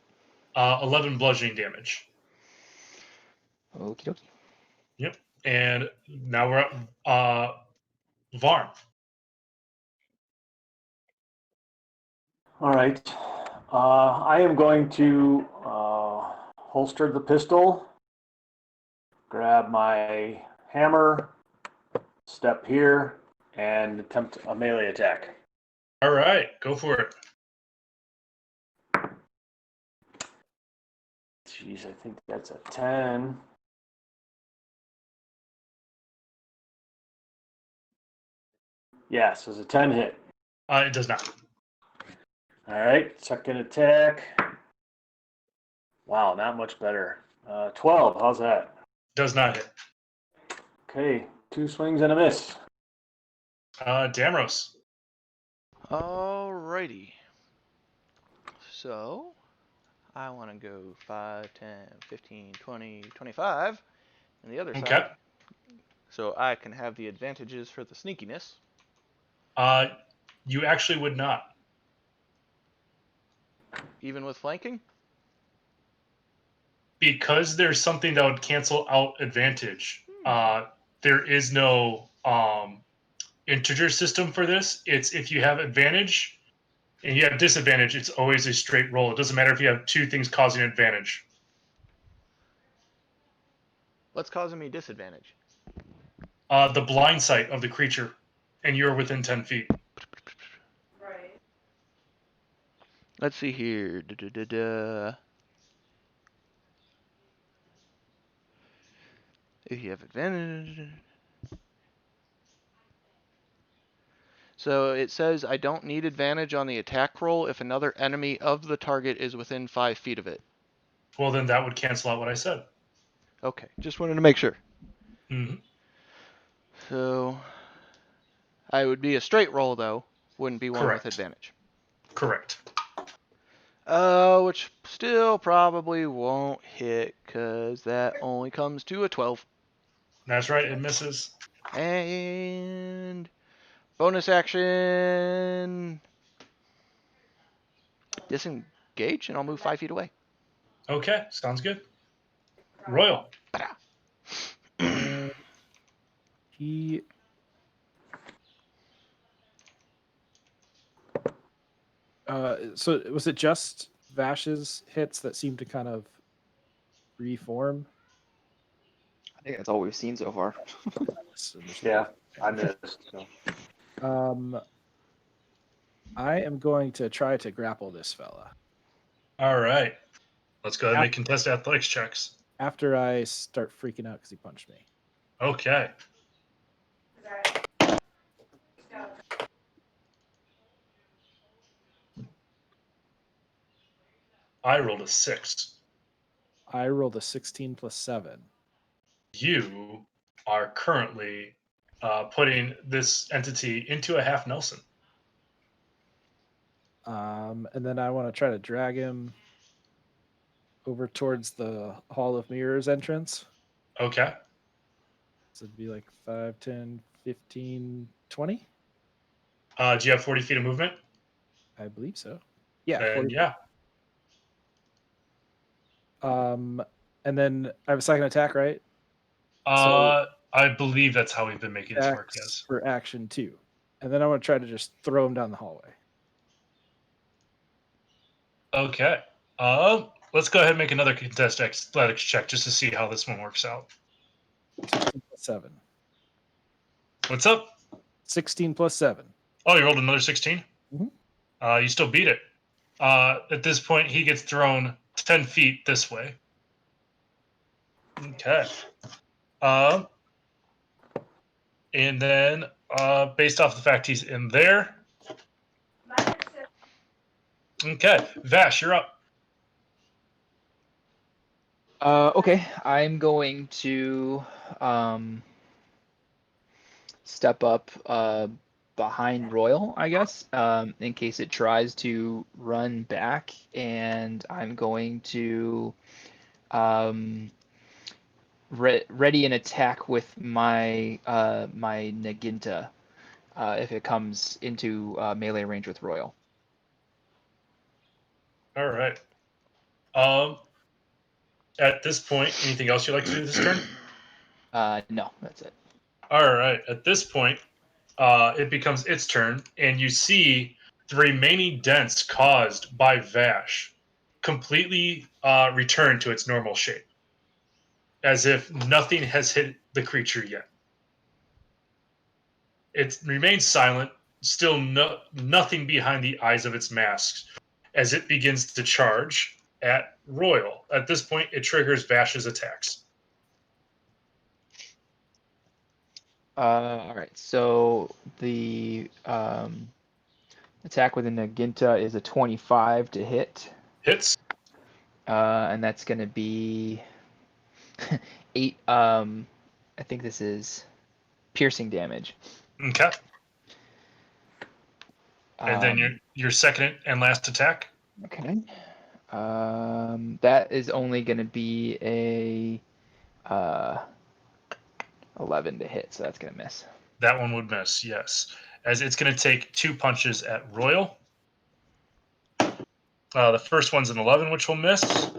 11 bludgeoning damage. Okie dokie. Yep. And now we're at Varn. All right. I am going to holster the pistol, grab my hammer, step here, and attempt a melee attack. All right, go for it. Jeez, I think that's a 10. Yes, it's a 10 hit. It does not. All right, second attack. Wow, not much better. 12, how's that? Does not hit. Okay, 2 swings and a miss. Damros. Alrighty. So, I want to go 5, 10, 15, 20, 25 on the other Okay. side. So I can have the advantages for the sneakiness. You actually would not. Even with flanking? Because there's something that would cancel out advantage. There is no integer system for this. It's if you have advantage and you have disadvantage, it's always a straight roll. It doesn't matter if you have 2 things causing advantage. What's causing me disadvantage? The blind sight of the creature, and you're within 10 feet. Right. Let's see here. If you have advantage. So it says I don't need advantage on the attack roll if another enemy of the target is within 5 feet of it. Well, then that would cancel out what I said. Okay, just wanted to make sure. Mm-hmm. So I would be a straight roll though, wouldn't be one Correct. with advantage. Correct. Which still probably won't hit because that only comes to a 12. That's right, it misses. And bonus action, disengage, and I'll move 5 feet away. Okay, sounds good. Royal. He so was it just Vash's hits that seemed to kind of reform? I think that's all we've seen so far. Yeah, I missed. So. I am going to try to grapple this fella. All right. Let's go ahead and make contested athletics checks. After I start freaking out because he punched me. Okay. I rolled a 6. I rolled a 16 plus 7. You are currently putting this entity into a half Nelson. And then I want to try to drag him over towards the Hall of Mirrors entrance. Okay. So it'd be like 5, 10, 15, 20? Do you have 40 feet of movement? I believe so. Yeah. Then 40 yeah. And then I have a second attack, right? I believe that's how we've been making this work, yes. For action 2. And then I want to try to just throw him down the hallway. Okay. Let's go ahead and make another contest athletics check just to see how this one works out. 7. What's up? 16 plus 7. Oh, you rolled another 16? Mhm. You still beat it. At this point, he gets thrown 10 feet this way. Okay. And then, based off the fact he's in there. Okay. Vash, you're up. Okay, I'm going to step up behind Royal, I guess, in case it tries to run back, and I'm going to ready an attack with my my Naginta if it comes into melee range with Royal. All right. At this point, anything else you'd like to do this turn? No, that's it. All right. At this point, it becomes its turn, and you see the remaining dents caused by Vash completely return to its normal shape, as if nothing has hit the creature yet. It remains silent, still nothing behind the eyes of its masks, as it begins to charge at Royal. At this point, it triggers Vash's attacks. All right, so the attack with the Naginta is a 25 to hit. Hits. And that's going to be 8. I think this is piercing damage. Okay. And then your second and last attack. Okay. That is only going to be a 11 to hit, so that's going to miss. That one would miss, yes. As it's going to take 2 punches at Royal. The first one's an 11, which will miss.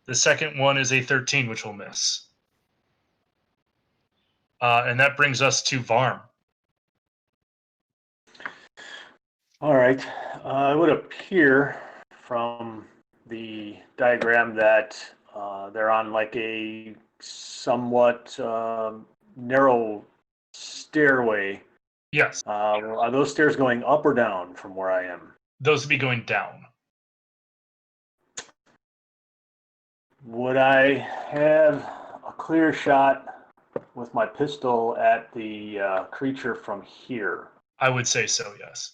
The second one is a 13, which will miss. And that brings us to Varm. All right. It would appear from the diagram that they're on like a somewhat narrow stairway. Yes, Are those stairs going up or down from where I am? those would be going down. Would I have a clear shot with my pistol at the creature from here? I would say so, yes.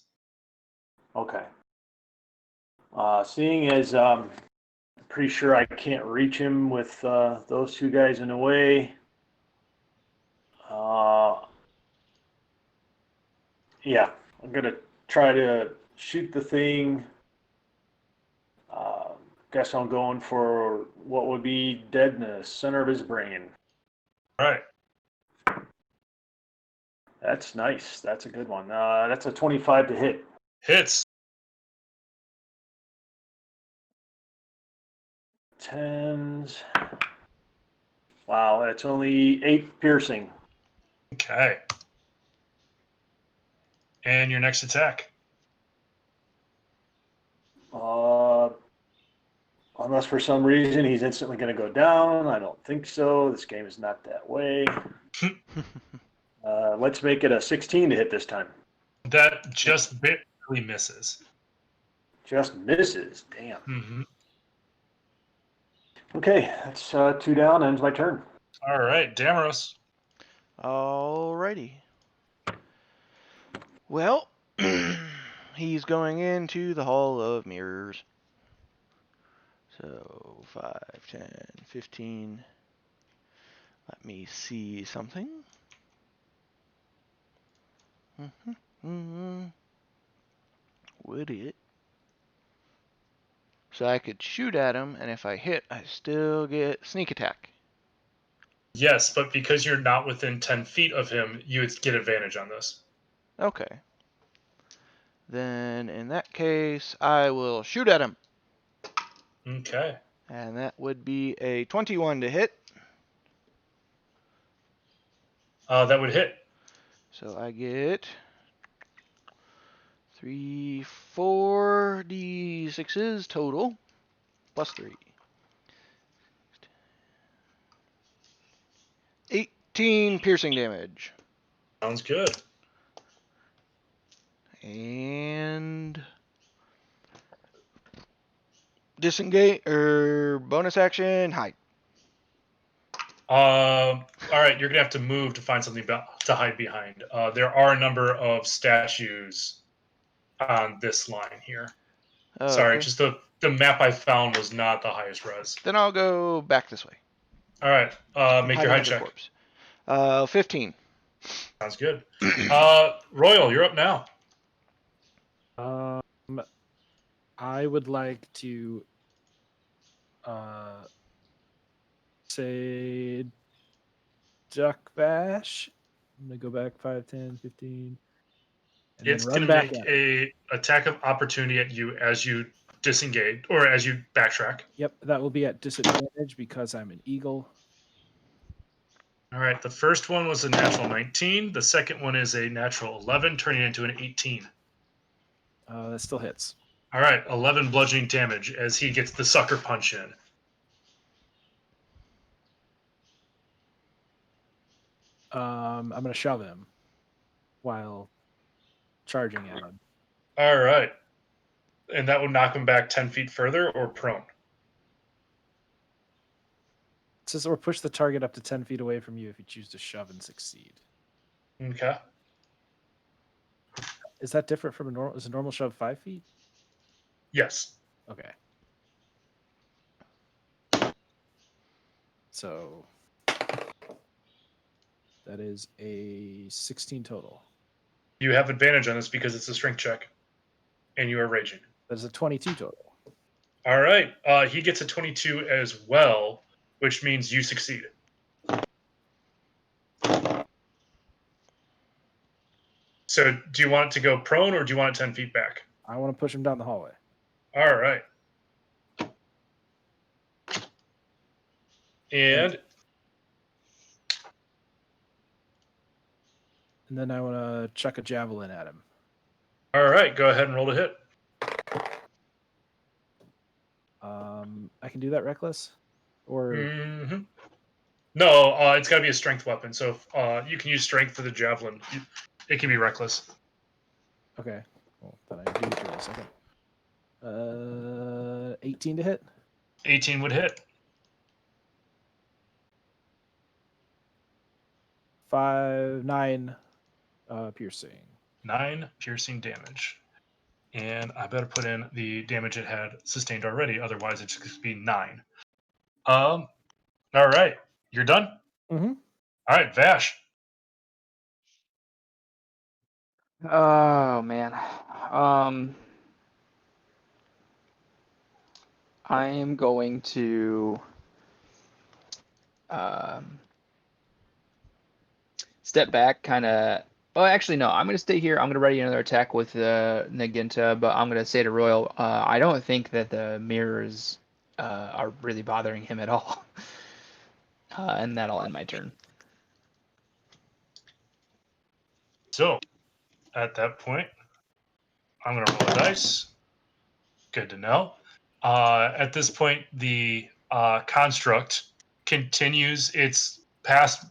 Okay. Seeing as pretty sure I can't reach him with those 2 guys in the way. Yeah, I'm gonna try to shoot the thing. Guess I'm going for what would be dead in the center of his brain. All right. That's nice. That's a good one. That's a 25 to hit. Hits. 10s. Wow, that's only 8 piercing. Okay. And your next attack. Unless for some reason he's instantly going to go down. I don't think so. This game is not that way. Let's make it a 16 to hit this time. That just barely misses. Just misses. Damn. Mm-hmm. Okay, that's 2 down. Ends my turn. All right, Damaros. Alrighty. Well, he's going into the Hall of Mirrors. So 5, 10, 15. Let me see something. Would it? So I could shoot at him, and if I hit, I still get sneak attack. Yes, but because you're not within 10 feet of him, you would get advantage on this. Okay. Then in that case, I will shoot at him. Okay. And that would be a 21 to hit. That would hit. So I get 3, 4 d6s total, plus 3. 18 piercing damage. Sounds good. And disengage or bonus action hide. All right, you're gonna have to move to find something to hide behind. There are a number of statues on this line here. Oh, Sorry, okay. just the map I found was not the highest res. Then I'll go back this way. All right, make your Hiding hide under check. corpse. 15. Sounds good. Royal, you're up now. I would like to say duck bash. I'm gonna go back 5, 10, 15. And It's then gonna run back make at it. a attack of opportunity at you as you disengage or as you backtrack. Yep, that will be at disadvantage because I'm an eagle. All right, the first one was a natural 19. The second one is a natural 11, turning into an 18. That still hits. All right, 11 bludgeoning damage as he gets the sucker punch in. I'm gonna shove him while charging at him. All right. And that would knock him back 10 feet further or prone. It says, or push the target up to 10 feet away from you if you choose to shove and succeed. Okay. Is that different from a normal? Is a normal shove 5 feet? Yes. Okay. So that is a 16 total. You have advantage on this because it's a strength check. And you are raging. That is a 22 total. All right. He gets a 22 as well, which means you succeed. So do you want it to go prone or do you want it 10 feet back? I want to push him down the hallway. All right. And then I want to chuck a javelin at him. all right, go ahead and roll to hit. I can do that reckless? Or Mm-hmm. No, it's got to be a strength weapon. So if, you can use strength for the javelin. It can be reckless. okay. Well, then I do get to roll a second. 18 to hit. 18 would hit. 9 piercing. 9 piercing damage. And I better put in the damage it had sustained already, otherwise it's just be 9. All right, you're done. Mm-hmm. All right, Vash. Oh man. I am going to step back, kind of. Oh, actually, no. I'm going to stay here. I'm going to ready another attack with Naginta, but I'm going to say to Royal, I don't think that the mirrors are really bothering him at all. And that'll end my turn. So, at that point, I'm going to roll a dice. Good to know. At this point, the construct continues its past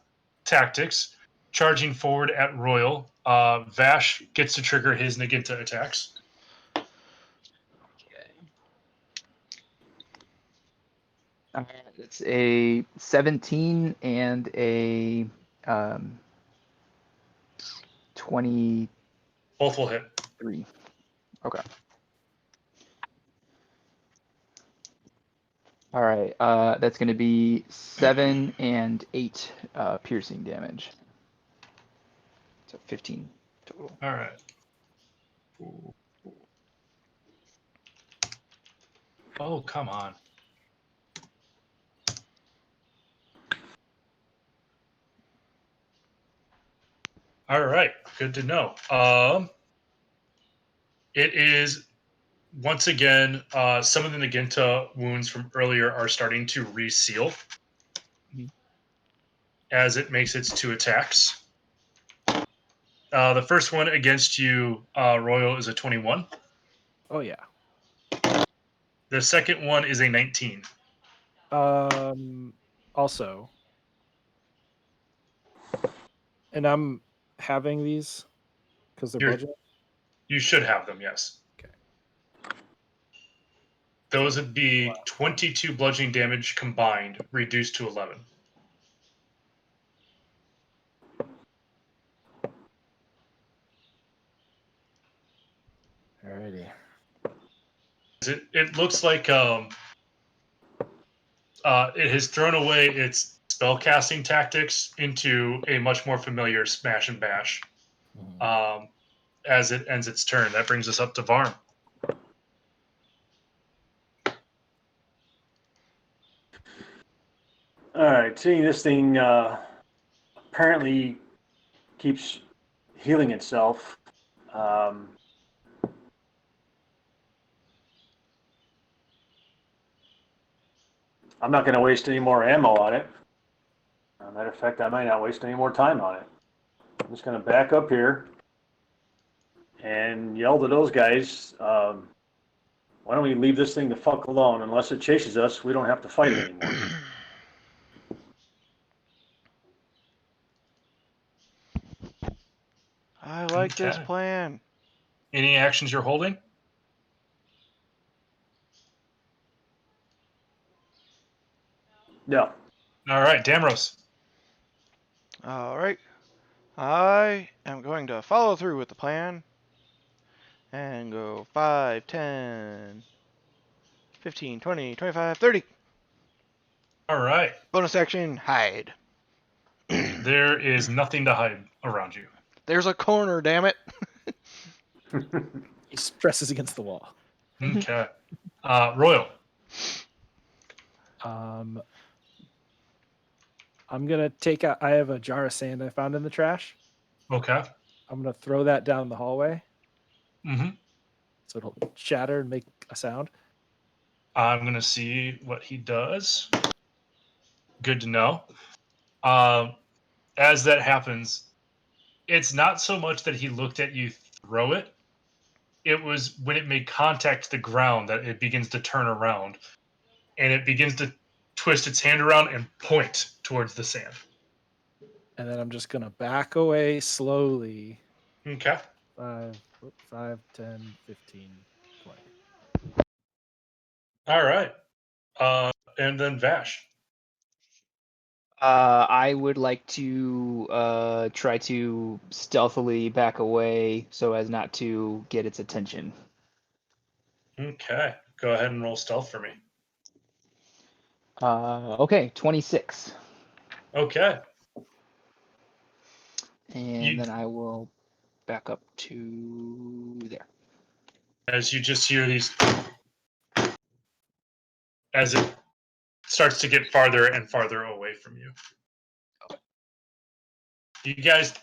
tactics, charging forward at Royal. Vash gets to trigger his Naginta attacks. It's a 17 and a 23. Both will hit. Okay. All right. That's going to be 7 and 8 piercing damage. So 15 total. All right. Oh, come on. All right. Good to know. It is once again, some of the Naginta wounds from earlier are starting to reseal as it makes its 2 attacks. The first one against you, Royal, is a 21. Oh yeah. The second one is a 19. Also, and I'm having these because they're You're- bludgeoning. You should have them, yes. Okay. Those would be 22 bludgeoning damage combined, reduced to 11. Alrighty. It looks like it has thrown away its spellcasting tactics into a much more familiar smash and bash. As it ends its turn, that brings us up to Varm. All right, seeing this thing apparently keeps healing itself. I'm not going to waste any more ammo on it. Matter of fact, I might not waste any more time on it. I'm just going to back up here and yell to those guys, why don't we leave this thing the fuck alone? Unless it chases us, we don't have to fight it anymore. I like this Okay. plan. Any actions you're holding? No. All right, Damros. All right. I am going to follow through with the plan and go 5, 10, 15, 20, 25, 30. All right. Bonus action, hide. There is nothing to hide around you. There's a corner, damn it. He stresses against the wall. Okay. Royal. I'm gonna take out. I have a jar of sand I found in the trash. Okay. I'm gonna throw that down the hallway Mm-hmm. so it'll shatter and make a sound. I'm going to see what he does. Good to know. As that happens, it's not so much that he looked at you throw it. It was when it made contact to the ground that it begins to turn around. And it begins to twist its hand around and point towards the sand. And then I'm just gonna back away slowly. Okay. 5, 10, 15, 20. All right. And then Vash. I would like to try to stealthily back away so as not to get its attention. Okay. Go ahead and roll stealth for me. Okay, 26. Okay. And then I will back up to there. As you just hear these, as it starts to get farther and farther away from you. You guys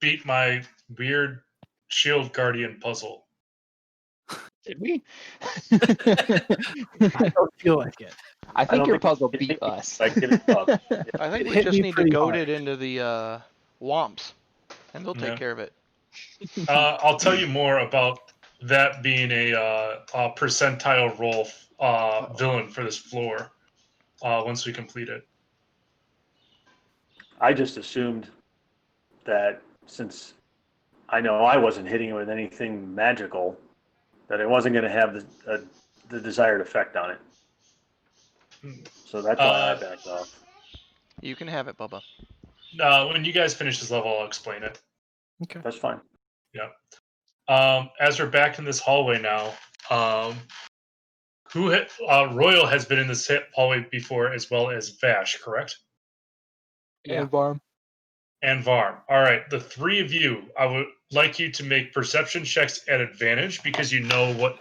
beat my weird shield guardian puzzle. Did we? I don't feel like it. I think don't your think puzzle it beat hit me us. like it up. I think It we hit just me need to pretty goad hard. it into the womps, and they'll take Yeah. care of it. I'll tell you more about that being a percentile roll villain for this floor once we complete it. I just assumed that since I know I wasn't hitting it with anything magical, that it wasn't going to have the desired effect on it. So that's why I backed off. You can have it, Bubba. When you guys finish this level, I'll explain it. Okay. That's fine. Yeah. As we're back in this hallway now, Royal has been in this hallway before, as well as Vash, correct? Yeah. And Barm. And Varm. All right, the three of you, I would like you to make perception checks at advantage because you know what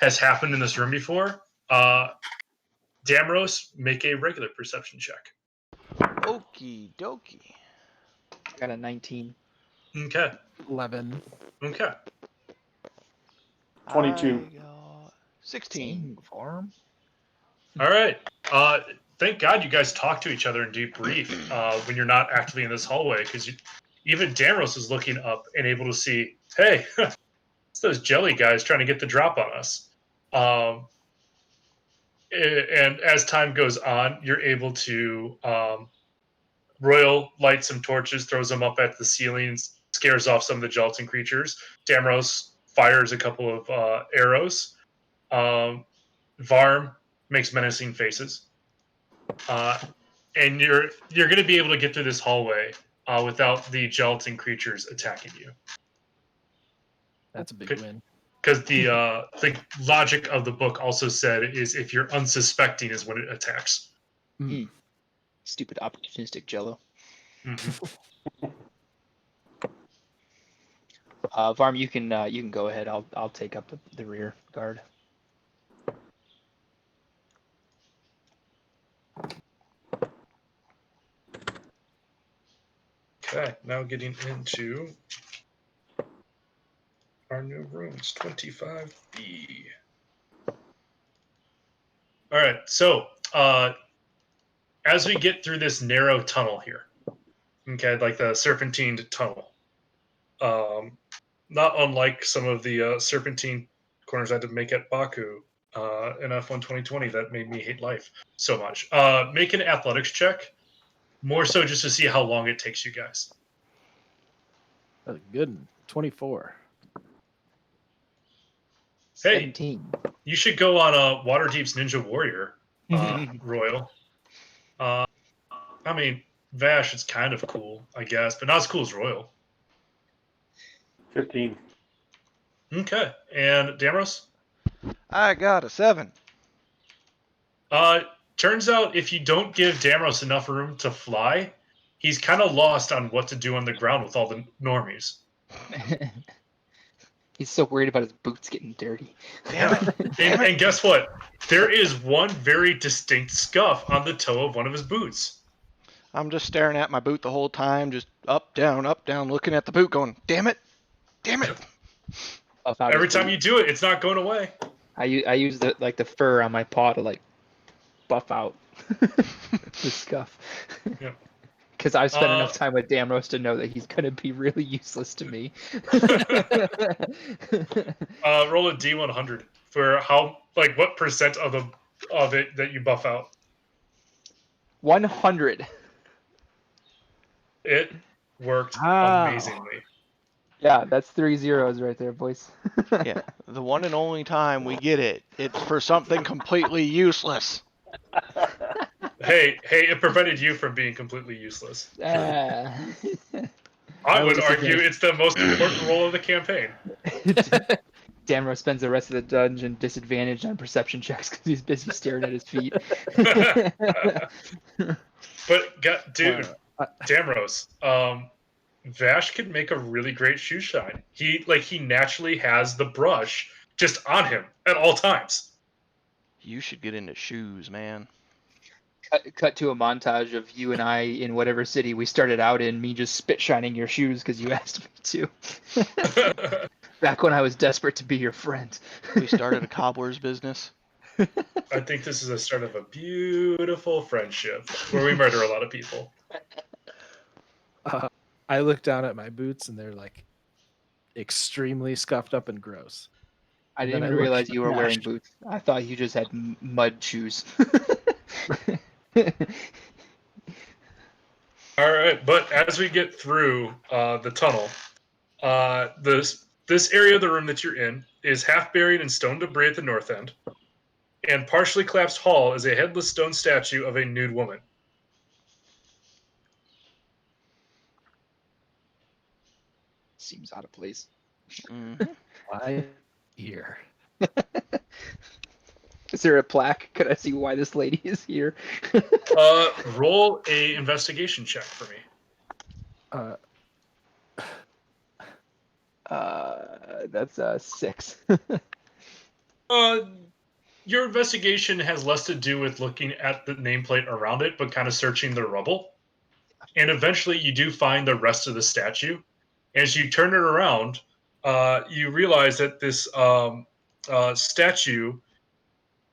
has happened in this room before. Damros, make a regular perception check. Okie dokie. I got a 19. Okay. 11. Okay. 22. I got 16. Dang, Barm. All right. Thank God you guys talk to each other and debrief when you're not actively in this hallway because Even Damros is looking up and able to see, hey, it's those jelly guys trying to get the drop on us. And as time goes on, you're able to Royal lights some torches, throws them up at the ceilings, scares off some of the gelatin creatures. Damros fires a couple of arrows. Varm makes menacing faces. And you're going to be able to get through this hallway without the gelatin creatures attacking you. That's a big win. Because the logic of the book also said is if you're unsuspecting is when it attacks. Stupid opportunistic Jello. Mm-hmm. Varm, you can go ahead. I'll take up the rear guard. Okay, now getting into our new rooms, 25B. All right, so as we get through this narrow tunnel here, okay, like the serpentine tunnel, not unlike some of the serpentine corners I had to make at Baku in F1 2020 that made me hate life so much. Make an athletics check, more so just to see how long it takes you guys. That's a good one. 24. Hey, 17. you should go on Waterdeep's Ninja Warrior, Royal. I mean, Vash, it's kind of cool, I guess, but not as cool as Royal. 15. Okay, and Damros? I got a 7. Turns out if you don't give Damros enough room to fly, he's kind of lost on what to do on the ground with all the normies. He's so worried about his boots getting dirty. Damn it. And guess what? There is one very distinct scuff on the toe of one of his boots. I'm just staring at my boot the whole time, just up, down, looking at the boot going, damn it. Every time you do it, it's not going away. I use the fur on my paw to buff out the scuff. Yep. Because I've spent enough time with Damros to know that he's gonna be really useless to me. Roll a D100 for what percent of it that you buff out. 100. It worked amazingly. Yeah, that's 3 zeros right there, boys. Yeah, the one and only time we get it, it's for something completely useless. Hey, it prevented you from being completely useless. I would argue it's the most important role of the campaign. Damro spends the rest of the dungeon disadvantaged on perception checks because he's busy staring at his feet. But, dude, Damros, Vash could make a really great shoe shine. He naturally has the brush just on him at all times. You should get into shoes, man. Cut to a montage of you and I in whatever city we started out in, me just spit shining your shoes because you asked me to. Back when I was desperate to be your friend. We started a cobbler's business. I think this is the start of a beautiful friendship where we murder a lot of people. I look down at my boots and they're extremely scuffed up and gross. I didn't even realize you were wearing boots. I thought you just had mud shoes. All right, but as we get through the tunnel, this area of the room that you're in is half buried in stone debris at the north end, and partially collapsed hall is a headless stone statue of a nude woman. Seems out of place. Mm-hmm. Why here? Is there a plaque? Could I see why this lady is here? Roll a investigation check for me. That's 6. Your investigation has less to do with looking at the nameplate around it, but kind of searching the rubble. And eventually you do find the rest of the statue. As you turn it around, you realize that this statue,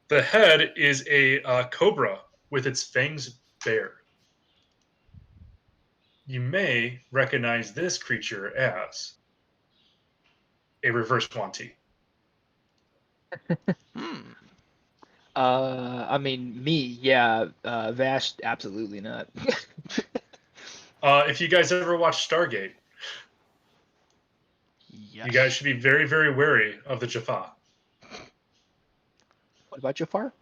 the head is a cobra with its fangs bared. you may recognize this creature as a reverse Wanty. Hmm. I mean, me, yeah. Vash, absolutely not. If you guys ever watch Stargate, Yes. you guys should be very, very wary of the Jaffa. What about Jafar?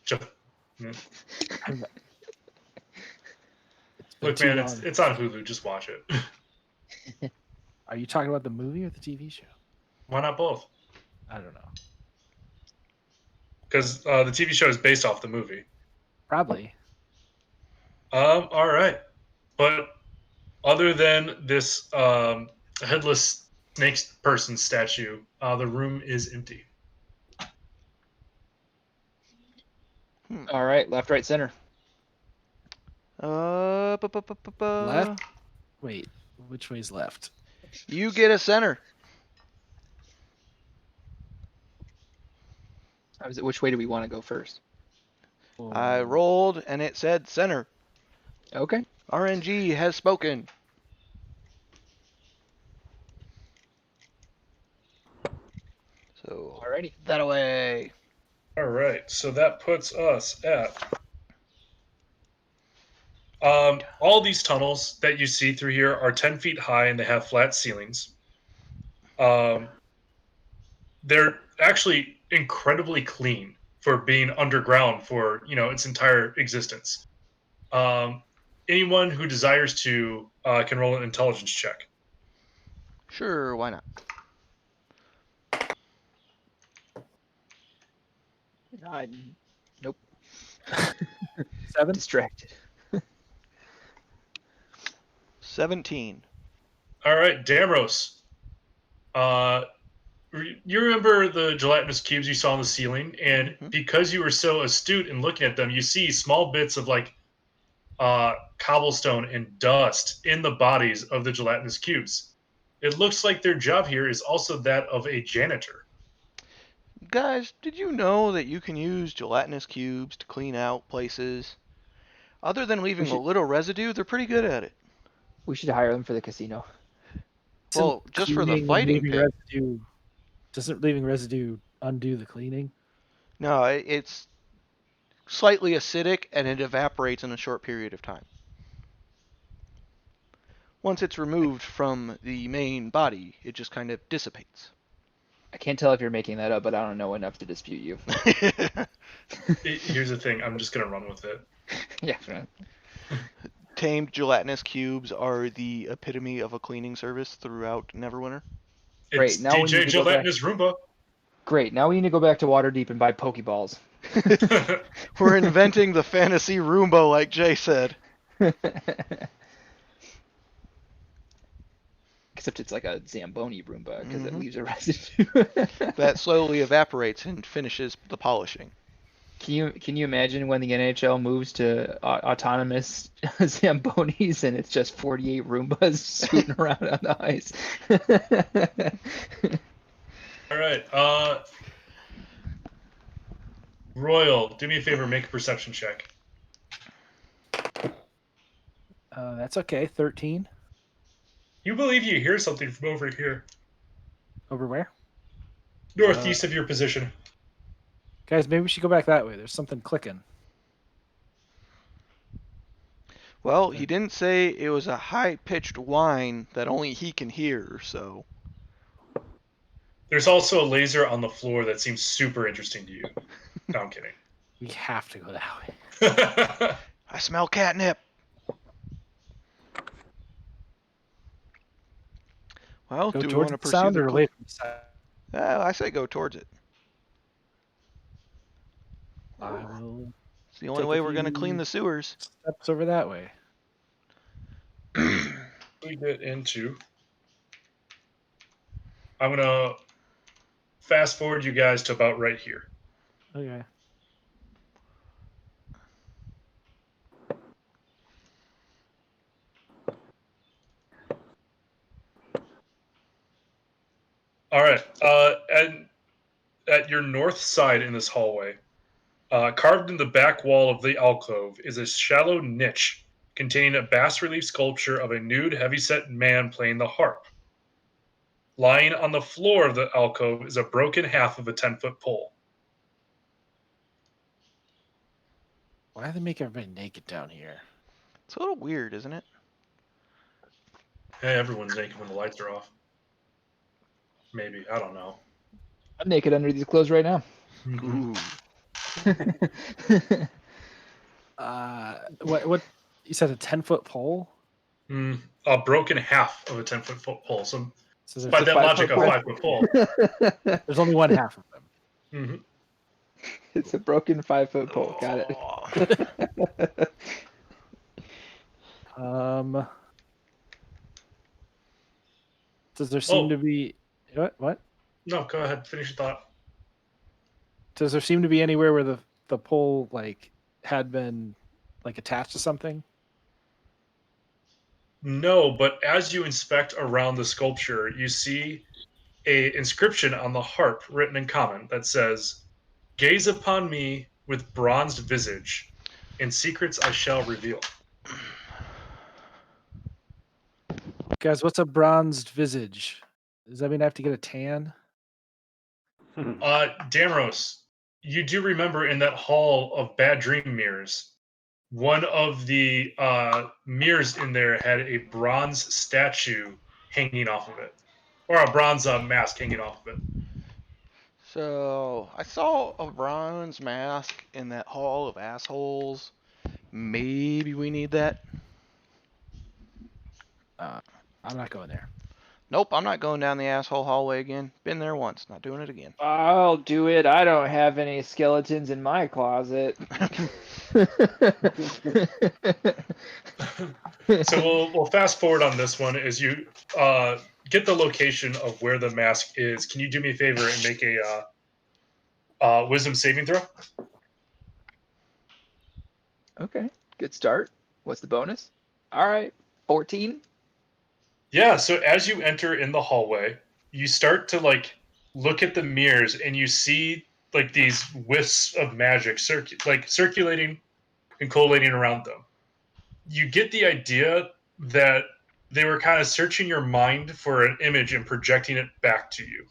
Jaf- It's been Look, too man, long. it's on Hulu. Just watch it. Are you talking about the movie or the TV show? Why not both? I don't know. Because the TV show is based off the movie. Probably. All right. But other than this headless snake person statue, the room is empty. Hmm. All right, left, right, center. Left? Wait, which way's left? You get a center. Which way do we want to go first? I rolled and it said center. Okay. RNG has spoken. So Alrighty. that away. All right. So that puts us at all these tunnels that you see through here are 10 feet high and they have flat ceilings. They're actually incredibly clean for being underground for its entire existence. Anyone who desires to can roll an intelligence check. Sure, why not? Nope. 7? Distracted. 17. All right, Damros. You remember the gelatinous cubes you saw on the ceiling, and Mhm. because you were so astute in looking at them, you see small bits of like cobblestone and dust in the bodies of the gelatinous cubes. It looks like their job here is also that of a janitor. Guys, did you know that you can use gelatinous cubes to clean out places? Other than leaving a should- little residue, they're pretty good at it. We should hire them for the casino. Well, Isn't just for the cleaning and fighting leaving pit. residue, doesn't leaving residue undo the cleaning? No, it's slightly acidic and it evaporates in a short period of time. Once it's removed from the main body, it just kind of dissipates. I can't tell if you're making that up, but I don't know enough to dispute you. Here's the thing. I'm just gonna run with it. Yeah. Right. Tamed gelatinous cubes are the epitome of a cleaning service throughout Neverwinter. It's Great, now we need DJ to go back. Gelatinous Roomba. Great. Now we need to go back to Waterdeep and buy Pokeballs. We're inventing the fantasy Roomba, like Jay said. Except it's like a Zamboni Roomba because it Mhm. leaves a residue. That slowly evaporates and finishes the polishing. Can you imagine when the NHL moves to autonomous Zambonis and it's just 48 Roombas scooting around on the ice? All right. Royal, do me a favor. Make a perception check. That's okay. 13. You believe you hear something from over here, Over where? northeast of your position. Guys, maybe we should go back that way. There's something clicking. Well, he didn't say it was a high-pitched whine that only he can hear, so... There's also a laser on the floor that seems super interesting to you. No, I'm kidding. We have to go that way. I smell catnip! Well, Go do we towards want to the pursue sound the... or away from the sound? I say go towards it. I will It's the only Take a way we're going to clean few- the sewers. steps over that way. We get into. I'm gonna fast forward you guys to about right here. Okay. All right. At your north side in this hallway, carved in the back wall of the alcove, is a shallow niche containing a bas-relief sculpture of a nude, heavyset man playing the harp. Lying on the floor of the alcove is a broken half of a 10-foot pole. Why do they make everybody naked down here? It's a little weird, isn't it? Hey, everyone's naked when the lights are off. Maybe, I don't know. I'm naked under these clothes right now. Ooh. What you said, a 10-foot pole? A broken half of a 10-foot pole. So So by there's, that logic, a 5-foot pole. there's only one half of them. hmm It's a broken 5-foot pole. Got it. Does there seem to be what? No, go ahead. Finish your thought. Does there seem to be anywhere where the pole like had been like attached to something? No, but as you inspect around the sculpture, you see a inscription on the harp written in common that says, "Gaze upon me with bronzed visage, and secrets I shall reveal." Guys, what's a bronzed visage? Does that mean I have to get a tan? Damros, you do remember in that hall of bad dream mirrors, one of the mirrors in there had a bronze statue hanging off of it, or a bronze mask hanging off of it. So, I saw a bronze mask in that hall of assholes. Maybe we need that. I'm not going there. Nope, I'm not going down the asshole hallway again. Been there once, not doing it again. I'll do it. I don't have any skeletons in my closet. So we'll fast forward on this one as you get the location of where the mask is. Can you do me a favor and make a wisdom saving throw? Okay, good start. What's the bonus? All right, 14. Yeah, so as you enter in the hallway, you start to like look at the mirrors and you see like these wisps of magic circulating and collating around them. You get the idea that they were kind of searching your mind for an image and projecting it back to you.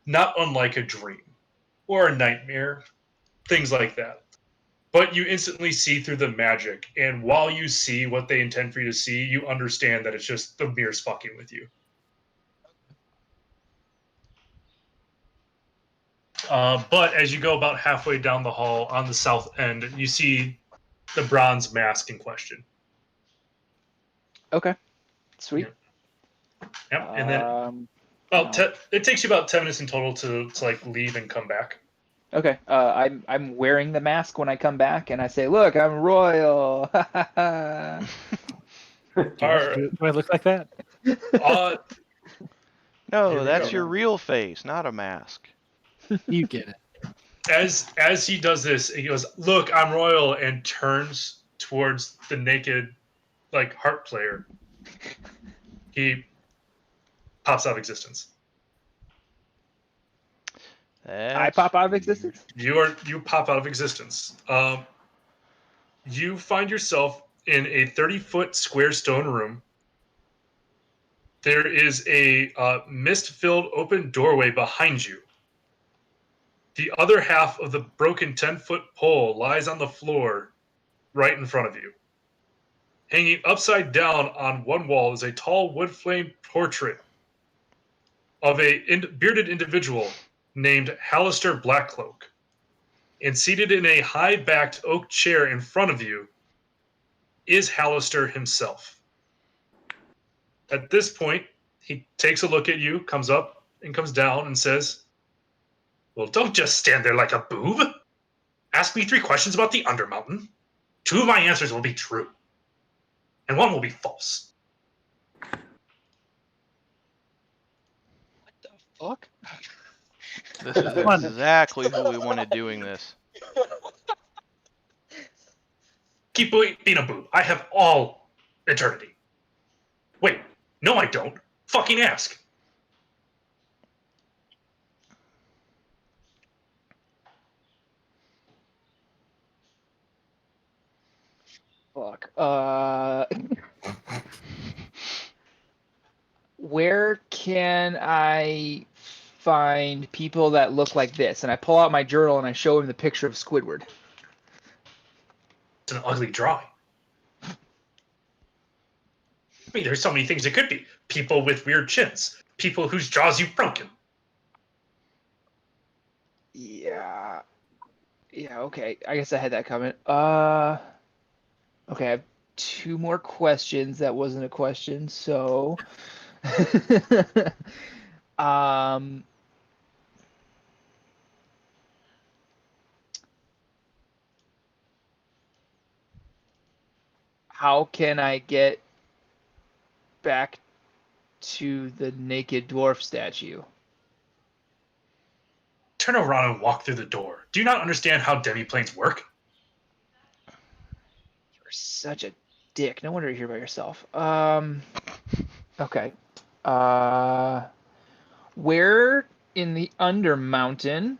Not unlike a dream or a nightmare, things like that. But you instantly see through the magic, and while you see what they intend for you to see, you understand that it's just the mirrors fucking with you. But as you go about halfway down the hall on the south end, you see the bronze mask in question. Okay, sweet. Yep. And then it takes you about 10 minutes in total to like leave and come back. Okay, I'm wearing the mask when I come back, and I say, "Look, I'm royal." All right. Do I look like that? No, we that's go. your real face, not a mask. You get it. As he does this, he goes, "Look, I'm royal," and turns towards the naked like harp player. He pops out of existence. I That's pop out of weird. existence. You pop out of existence. You find yourself in a 30-foot square stone room. There is a mist-filled open doorway behind you. The other half of the broken 10-foot pole lies on the floor right in front of you. Hanging upside down on one wall is a tall wood-framed portrait of a bearded individual named Hallister Blackcloak. And seated in a high-backed oak chair in front of you is Hallister himself. At this point, he takes a look at you, comes up and comes down and says, "Well, don't just stand there like a boob. Ask me 3 questions about the Undermountain. 2 of my answers will be true, and 1 will be false." Fuck. This is exactly who we wanted doing this. Keep being a boob. I have all eternity. Wait, no, I don't. Fucking ask. Fuck. Where can I find people that look like this? And I pull out my journal and I show him the picture of Squidward. It's an ugly drawing. I mean, there's so many things it could be. People with weird chins. People whose jaws you've broken. Yeah. Yeah, okay. I guess I had that coming. Okay, I have two more questions. That wasn't a question, so um how can I get back to the naked dwarf statue? Turn around and walk through the door. Do you not understand how demiplanes work? You're such a dick. No wonder you're here by yourself. Okay. Where in the Undermountain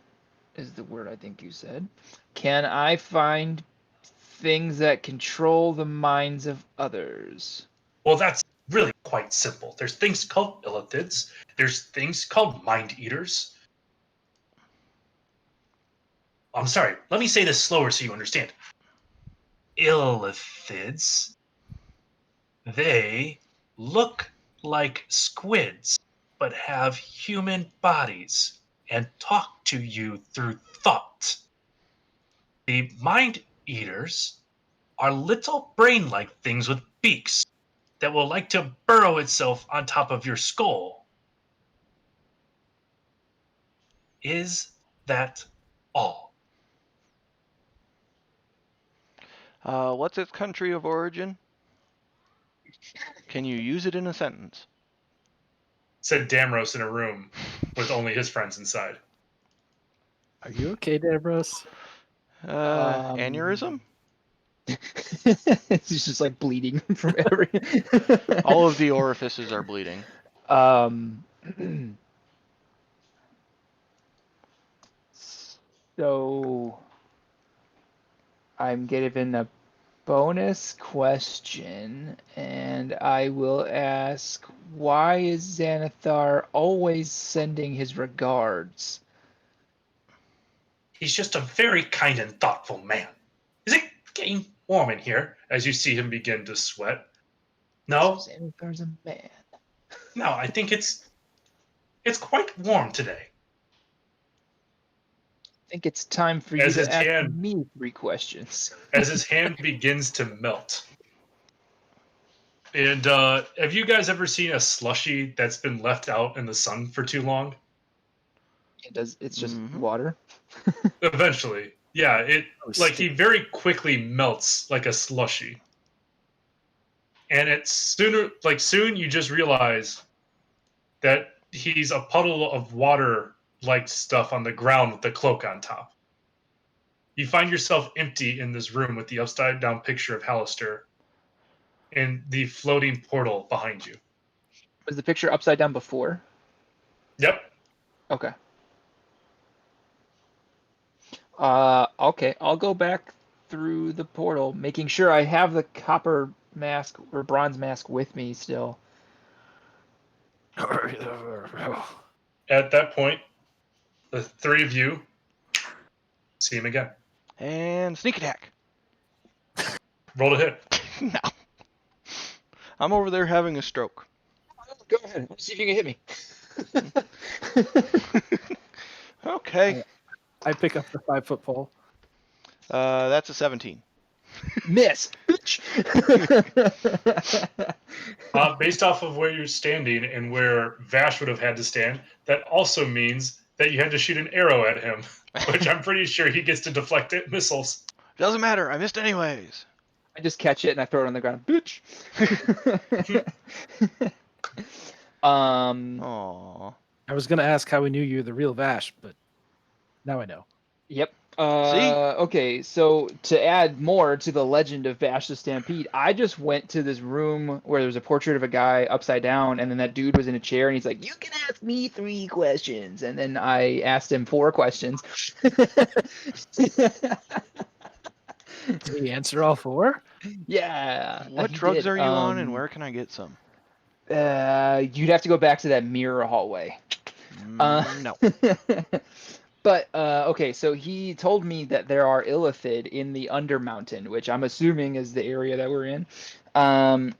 is the word I think you said? Can I find things that control the minds of others? Well, that's really quite simple. There's things called illithids. There's things called mind eaters. I'm sorry. Let me say this slower so you understand. Illithids. They look like squids, but have human bodies and talk to you through thought. The mind eaters are little brain like things with beaks that will like to burrow itself on top of your skull. Is that all? What's its country of origin? Can you use it in a sentence? Said Damros in a room with only his friends inside. Are you okay, Davros? Aneurysm? He's just like bleeding from every. All of the orifices are bleeding. Um. So I'm given a bonus question, and I will ask, why is Xanathar always sending his regards? He's just a very kind and thoughtful man. Is it getting warm in here as you see him begin to sweat? No, Xanathar's a man. no, I think it's quite warm today. I think it's time for you As to his ask hand me 3 questions. as his hand begins to melt. And have you guys ever seen a slushy that's been left out in the sun for too long? It's just Mhm. water. Eventually, yeah, it Oh, like he stick. very quickly melts like a slushy. And it's soon you just realize that he's a puddle of water like stuff on the ground with the cloak on top. You find yourself empty in this room with the upside down picture of Hallister and the floating portal behind you. Was the picture upside down before? Yep. Okay. Okay, I'll go back through the portal, making sure I have the copper mask or bronze mask with me still. At that point, the three of you see him again. And sneak attack. Roll to hit. No. I'm over there having a stroke. Go ahead. Let's see if you can hit me. Okay. I pick up the 5-foot pole. That's a 17. Miss. Based off of where you're standing and where Vash would have had to stand, that also means that you had to shoot an arrow at him, which I'm pretty sure he gets to deflect it missiles. Doesn't matter. I missed anyways. I just catch it and I throw it on the ground. Bitch. Aww. I was gonna ask how we knew you were the real Vash, but now I know. Yep. See? Okay, so to add more to the legend of Vash the Stampede, I just went to this room where there was a portrait of a guy upside down, and then that dude was in a chair, and he's like, "You can ask me 3 questions," and then I asked him 4 questions. Did he answer all 4? Yeah. What he drugs did. are you on, and where can I get some? You'd have to go back to that mirror hallway. No. But okay, so he told me that there are illithid in the Undermountain, which I'm assuming is the area that we're in. I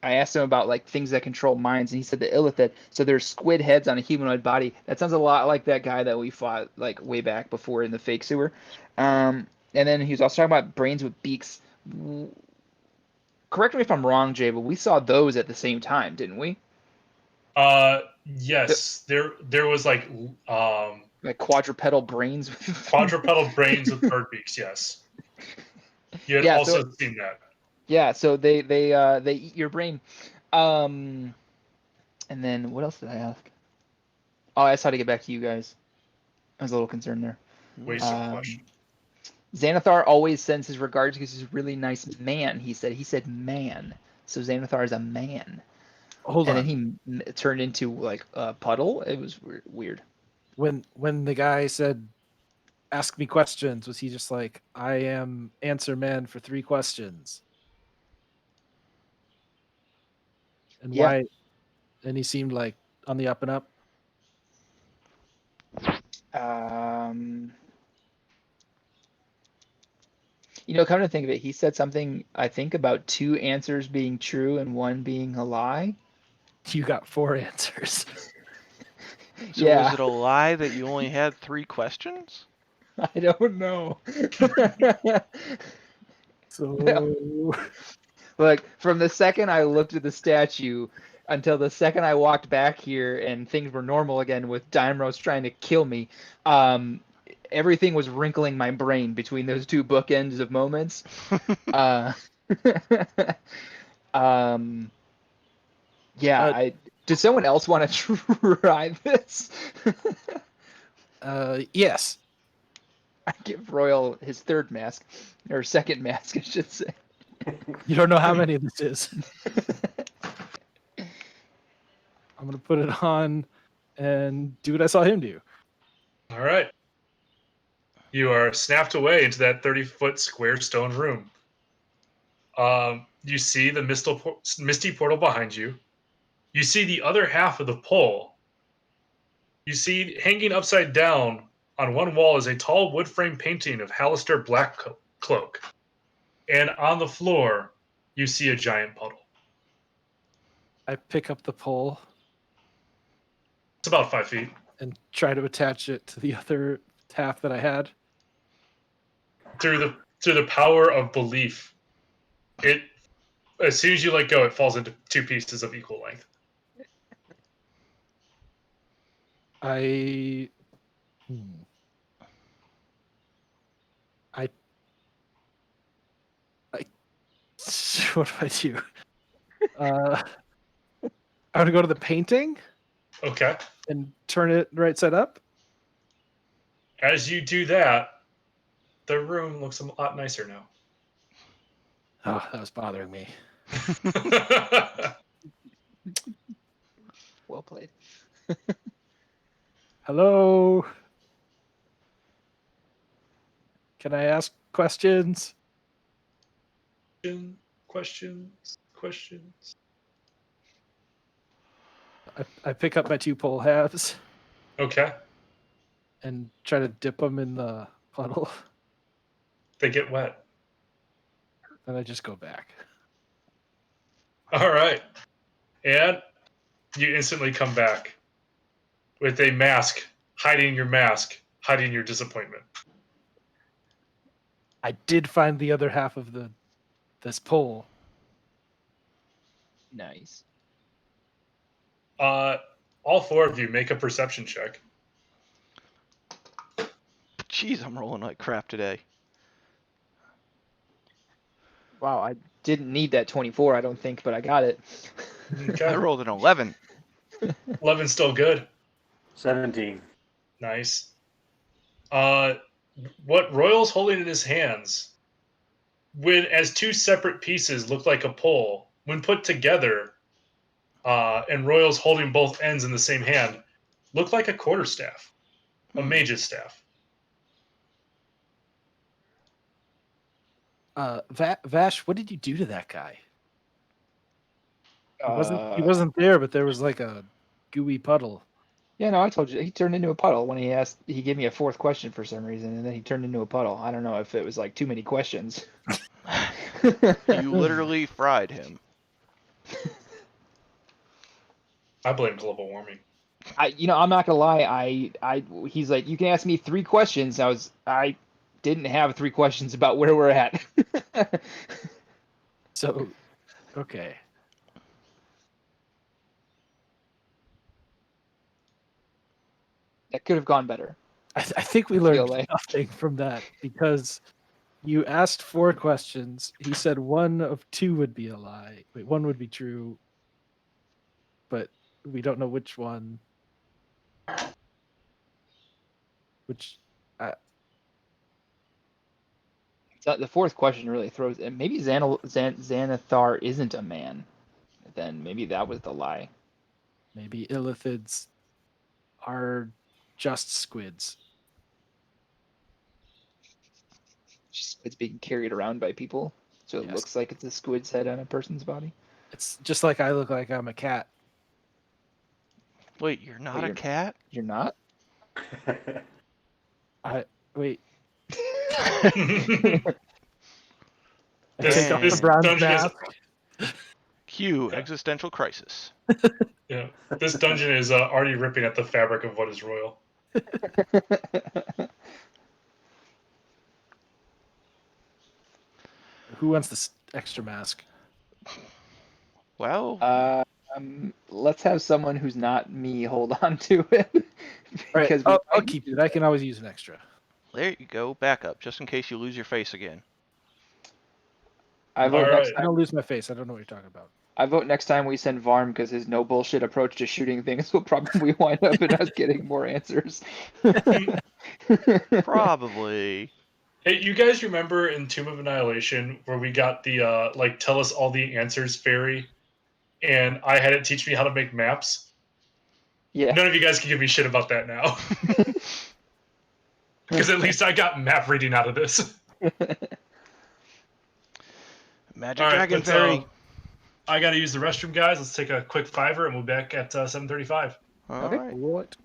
asked him about like things that control minds, and he said the illithid. So there's squid heads on a humanoid body. That sounds a lot like that guy that we fought like way back before in the fake sewer. And then he was also talking about brains with beaks. Correct me if I'm wrong, Jay, but we saw those at the same time, didn't we? Yes. There was like Like quadrupedal brains. quadrupedal brains with bird beaks. Yes. You had Yeah, so also seen that. yeah, so they eat your brain. And then what else did I ask? Oh, I asked how to get back to you guys. I was a little concerned there. Wasted question. Xanathar always sends his regards because he's a really nice man. He said man. So Xanathar is a man. Hold And on. then he turned into like a puddle. It was weird. When the guy said, "Ask me questions," was he just like, "I am answer man for 3 questions"? And Yeah. why? And he seemed like on the up and up. Come to think of it, he said something I think about 2 answers being true and 1 being a lie. You got 4 answers. So was Yeah. it a lie that you only had 3 questions? I don't know. So Like from the second I looked at the statue until the second I walked back here and things were normal again with Daimros trying to kill me, everything was wrinkling my brain between those 2 bookends of moments. Uh, yeah, did someone else want to try this? yes. I give Royal his 3rd mask, or 2nd mask, I should say. You don't know how many this is. I'm gonna put it on and do what I saw him do. All right. You are snapped away into that 30-foot square stone room. You see the misty portal behind you. You see the other half of the pole. You see hanging upside down on one wall is a tall wood frame painting of Hallister Blackcloak. And on the floor, you see a giant puddle. I pick up the pole It's about 5 feet. and try to attach it to the other half that I had. Through the power of belief, it as soon as you let go, it falls into 2 pieces of equal length. I what do I do? I'm gonna go to the painting Okay. and turn it right side up. As you do that, the room looks a lot nicer now. Oh, that was bothering me. Well played. Hello. Can I ask questions? Questions. I pick up my 2 pole halves Okay. and try to dip them in the puddle. They get wet. Then I just go back. All right. And you instantly come back with a mask, hiding your disappointment. I did find the other half of this pole. Nice. All 4 of you make a perception check. Jeez, I'm rolling like crap today. Wow, I didn't need that 24, I don't think, but I got it. Okay. I rolled an 11. 11's still good. 17. Nice. What Royal's holding in his hands, when as 2 separate pieces look like a pole, when put together, and Royal's holding both ends in the same hand, look like a quarterstaff, a mage's staff. Vash, what did you do to that guy? He Uh, wasn't there, but there was like a gooey puddle. yeah, no, I told you he turned into a puddle when he gave me a fourth question for some reason, and then he turned into a puddle. I don't know if it was like too many questions. You literally fried him. I blame global warming. I'm not gonna lie. He's like, you can ask me 3 questions. I didn't have 3 questions about where we're at. So, okay. That could have gone better. I think we I feel learned like. nothing from that because you asked 4 questions. He said one of 2 would be a lie. Wait, one would be true, but we don't know which one. Which, The fourth question really throws. And maybe Xanathar isn't a man. Then maybe that was the lie. maybe illithids are just squids. It's being carried around by people, so it Yes. looks like it's a squid's head on a person's body. It's just like I look like I'm a cat. Wait, you're not Wait, a cat? You're not? Wait. I This take off this the bronze dungeon is mask. Cue Yeah. existential crisis. yeah. This dungeon is already ripping at the fabric of what is royal. Who wants this extra mask? Well, Let's have someone who's not me hold on to it. All right, Because I'll might keep use it. I can always use an extra. there you go. Backup, just in case you lose your face again. I vote All next right. I time. don't lose my face. I don't know what you're talking about. I vote next time we send Varm because his no bullshit approach to shooting things will probably wind up in us getting more answers. Probably. Hey, you guys remember in Tomb of Annihilation where we got the like tell us all the answers fairy, and I had it teach me how to make maps? Yeah. None of you guys can give me shit about that now. Because at least I got map reading out of this. Magic All right, Dragon let's. Fairy. I got to use the restroom, guys. Let's take a quick fiver, and we'll be back at 7:35. All Okay. right. What?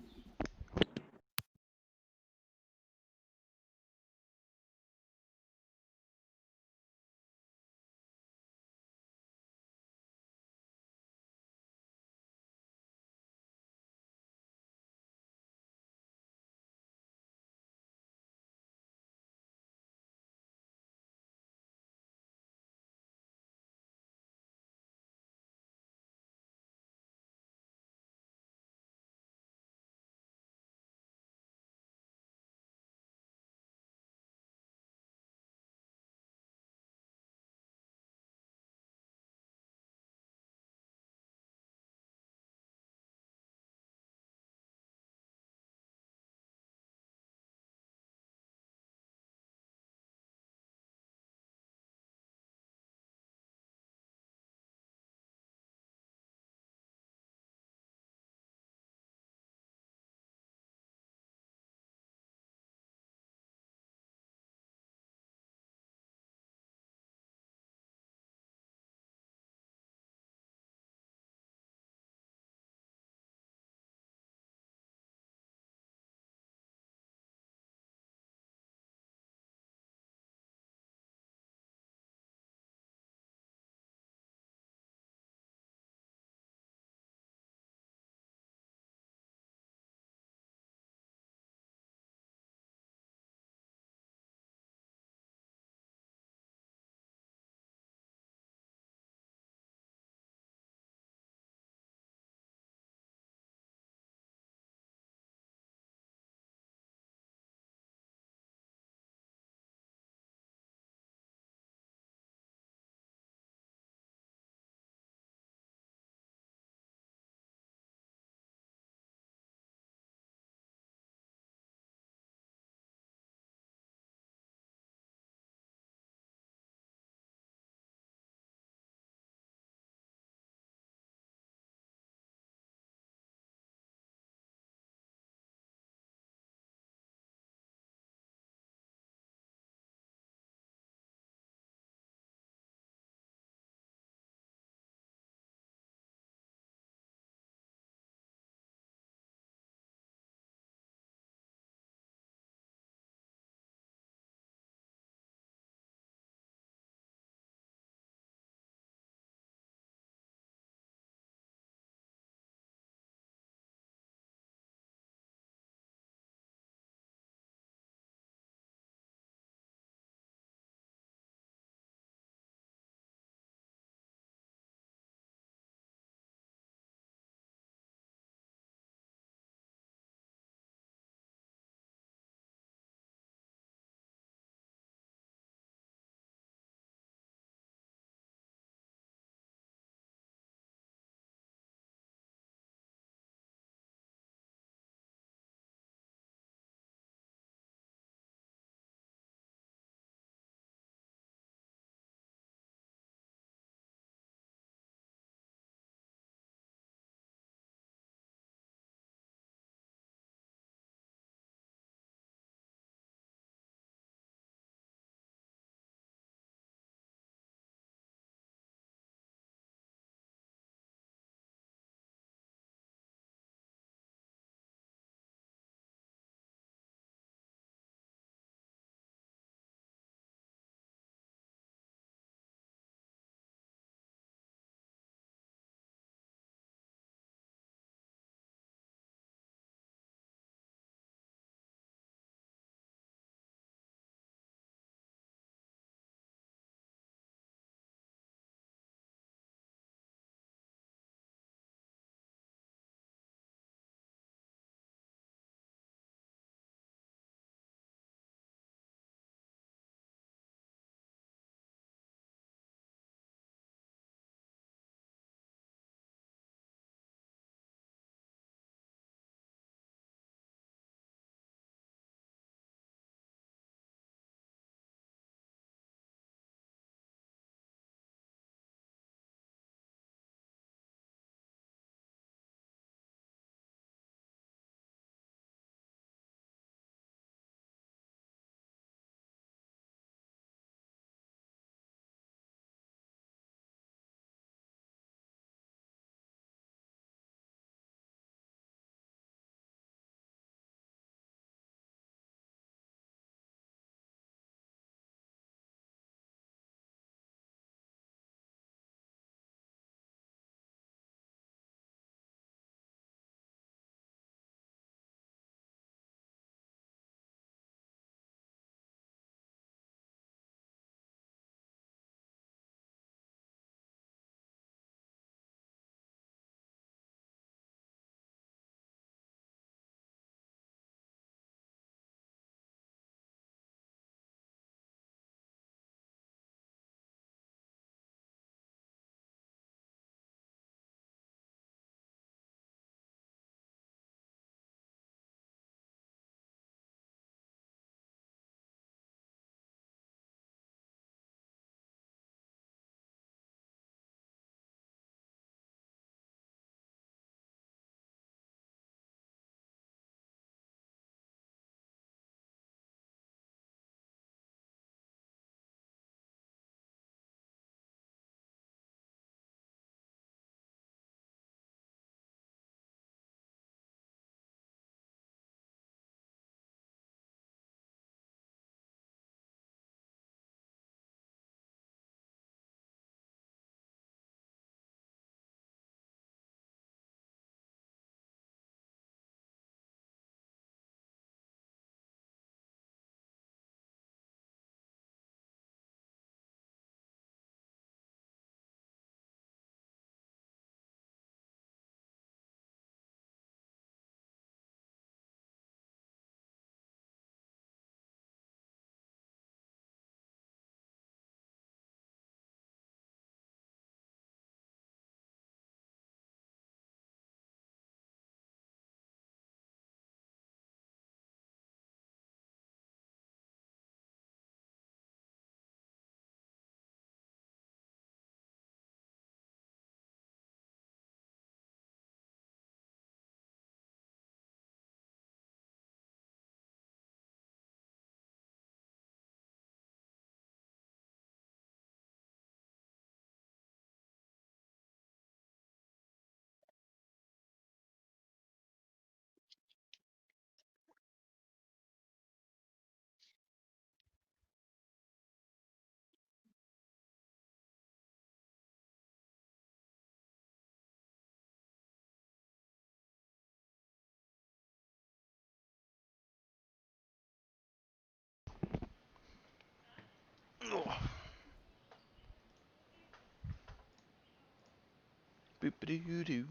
Boop-a-doo-doo.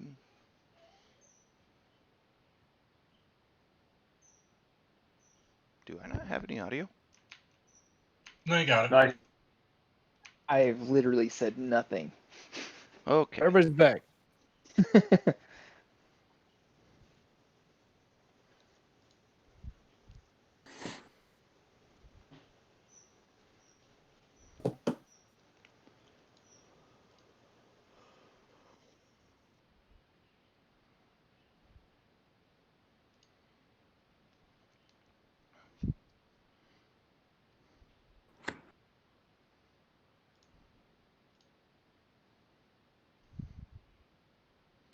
Do I not have any audio? No, you got it. Nice. I've literally said nothing. Okay. Everybody's back.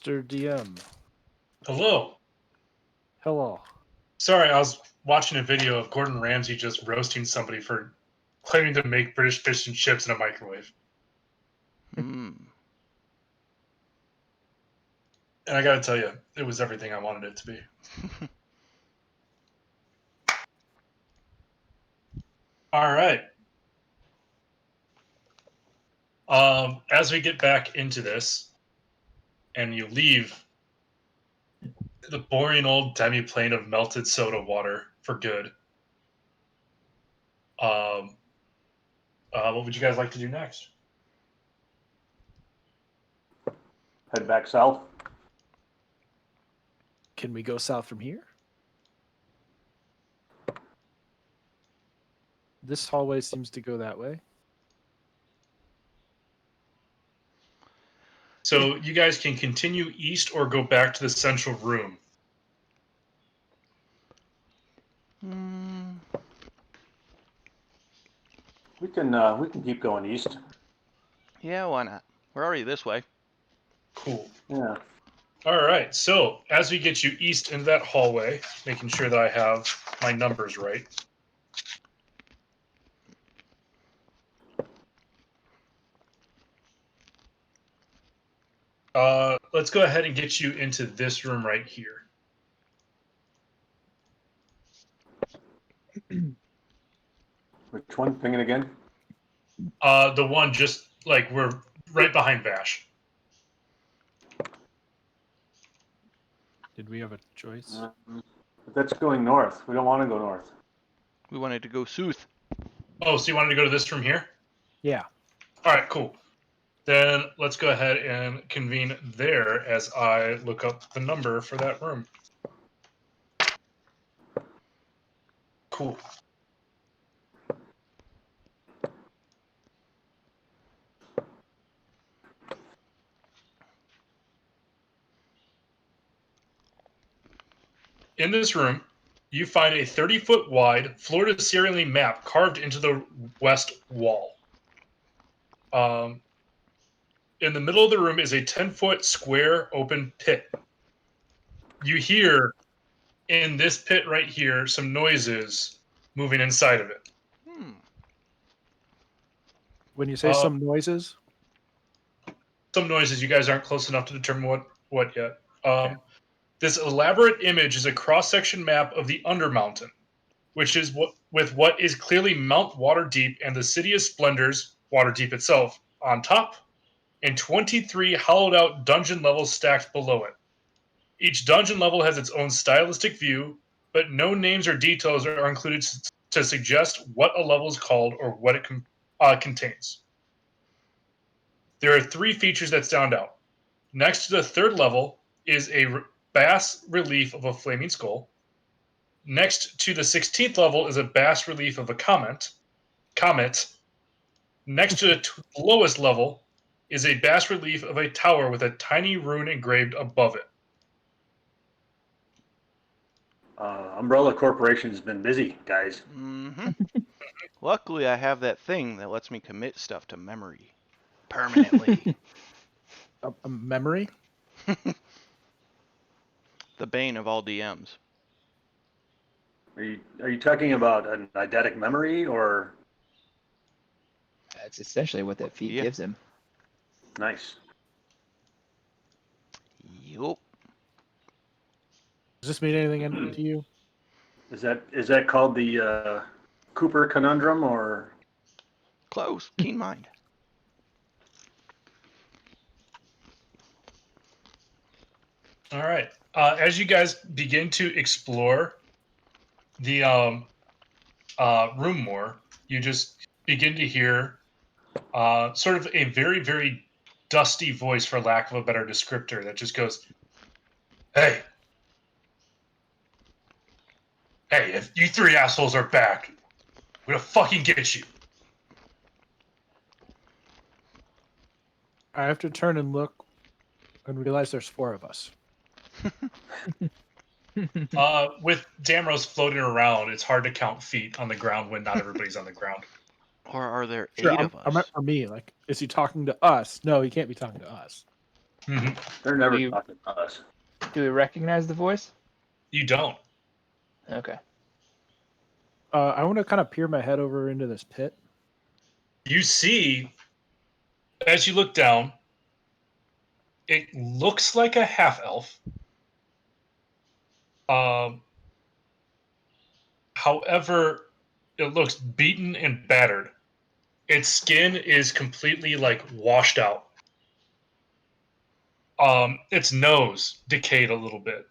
Mr. DM. Hello. Hello. Sorry, I was watching a video of Gordon Ramsay just roasting somebody for claiming to make British fish and chips in a microwave. Hmm. And I gotta tell you, it was everything I wanted it to be. All right. As we get back into this, and you leave the boring old demi-plane of melted soda water for good, what would you guys like to do next? Head back south. Can we go south from here? This hallway seems to go that way. So you guys can continue east or go back to the central room. Hmm. We can keep going east. Yeah, why not? We're already this way. Cool. Yeah. All right. So as we get you east into that hallway, making sure that I have my numbers right. Let's go ahead and get you into this room right here. Which one? Ping it again. The one just like we're right behind Vash. Did we have a choice? But that's going north. We don't want to go north. We wanted to go south. Oh, so you wanted to go to this room here? Yeah. All right, cool. Then let's go ahead and convene there as I look up the number for that room. Cool. In this room, you find a 30-foot wide, floor-to-ceiling map carved into the west wall. In the middle of the room is a 10-foot square open pit. You hear in this pit right here some noises moving inside of it. Hmm. When you say some noises, Some noises you guys aren't close enough to determine what yet. Okay. This elaborate image is a cross-section map of the Undermountain, which is what is clearly Mount Waterdeep and the City of Splendors, Waterdeep itself, on top, and 23 hollowed-out dungeon levels stacked below it. Each dungeon level has its own stylistic view, but no names or details are included to suggest what a level is called or what it contains. There are three features that stand out. Next to the third level is a bas relief of a flaming skull. Next to the 16th level is a bas relief of a comet. Next to the lowest level is a bas relief of a tower with a tiny rune engraved above it. Umbrella Corporation's been busy, guys. Mm-hmm. Luckily, I have that thing that lets me commit stuff to memory permanently. a memory? The bane of all DMs. Are you talking about an eidetic memory or That's essentially what that feat Yeah. gives him. nice? Yup. Does this mean anything to you? Is that called the Cooper conundrum or Close. Keen mind. All right. As you guys begin to explore the room more, you just begin to hear sort of a very, very dusty voice, for lack of a better descriptor, that just goes, "Hey, if you three assholes are back, we're gonna fucking get you." I have to turn and look and realize there's 4 of us. With Damrose floating around, it's hard to count feet on the ground when not everybody's on the ground. Or are there Sure, 8 I'm, of I meant us? for me. Like, is he talking to us? No, he can't be talking to us. They're never We- talking to us. Do we recognize the voice? You don't. Okay. I want to kind of peer my head over into this pit. You see, as you look down, it looks like a half elf. However, it looks beaten and battered. Its skin is completely like washed out. Its nose decayed a little bit.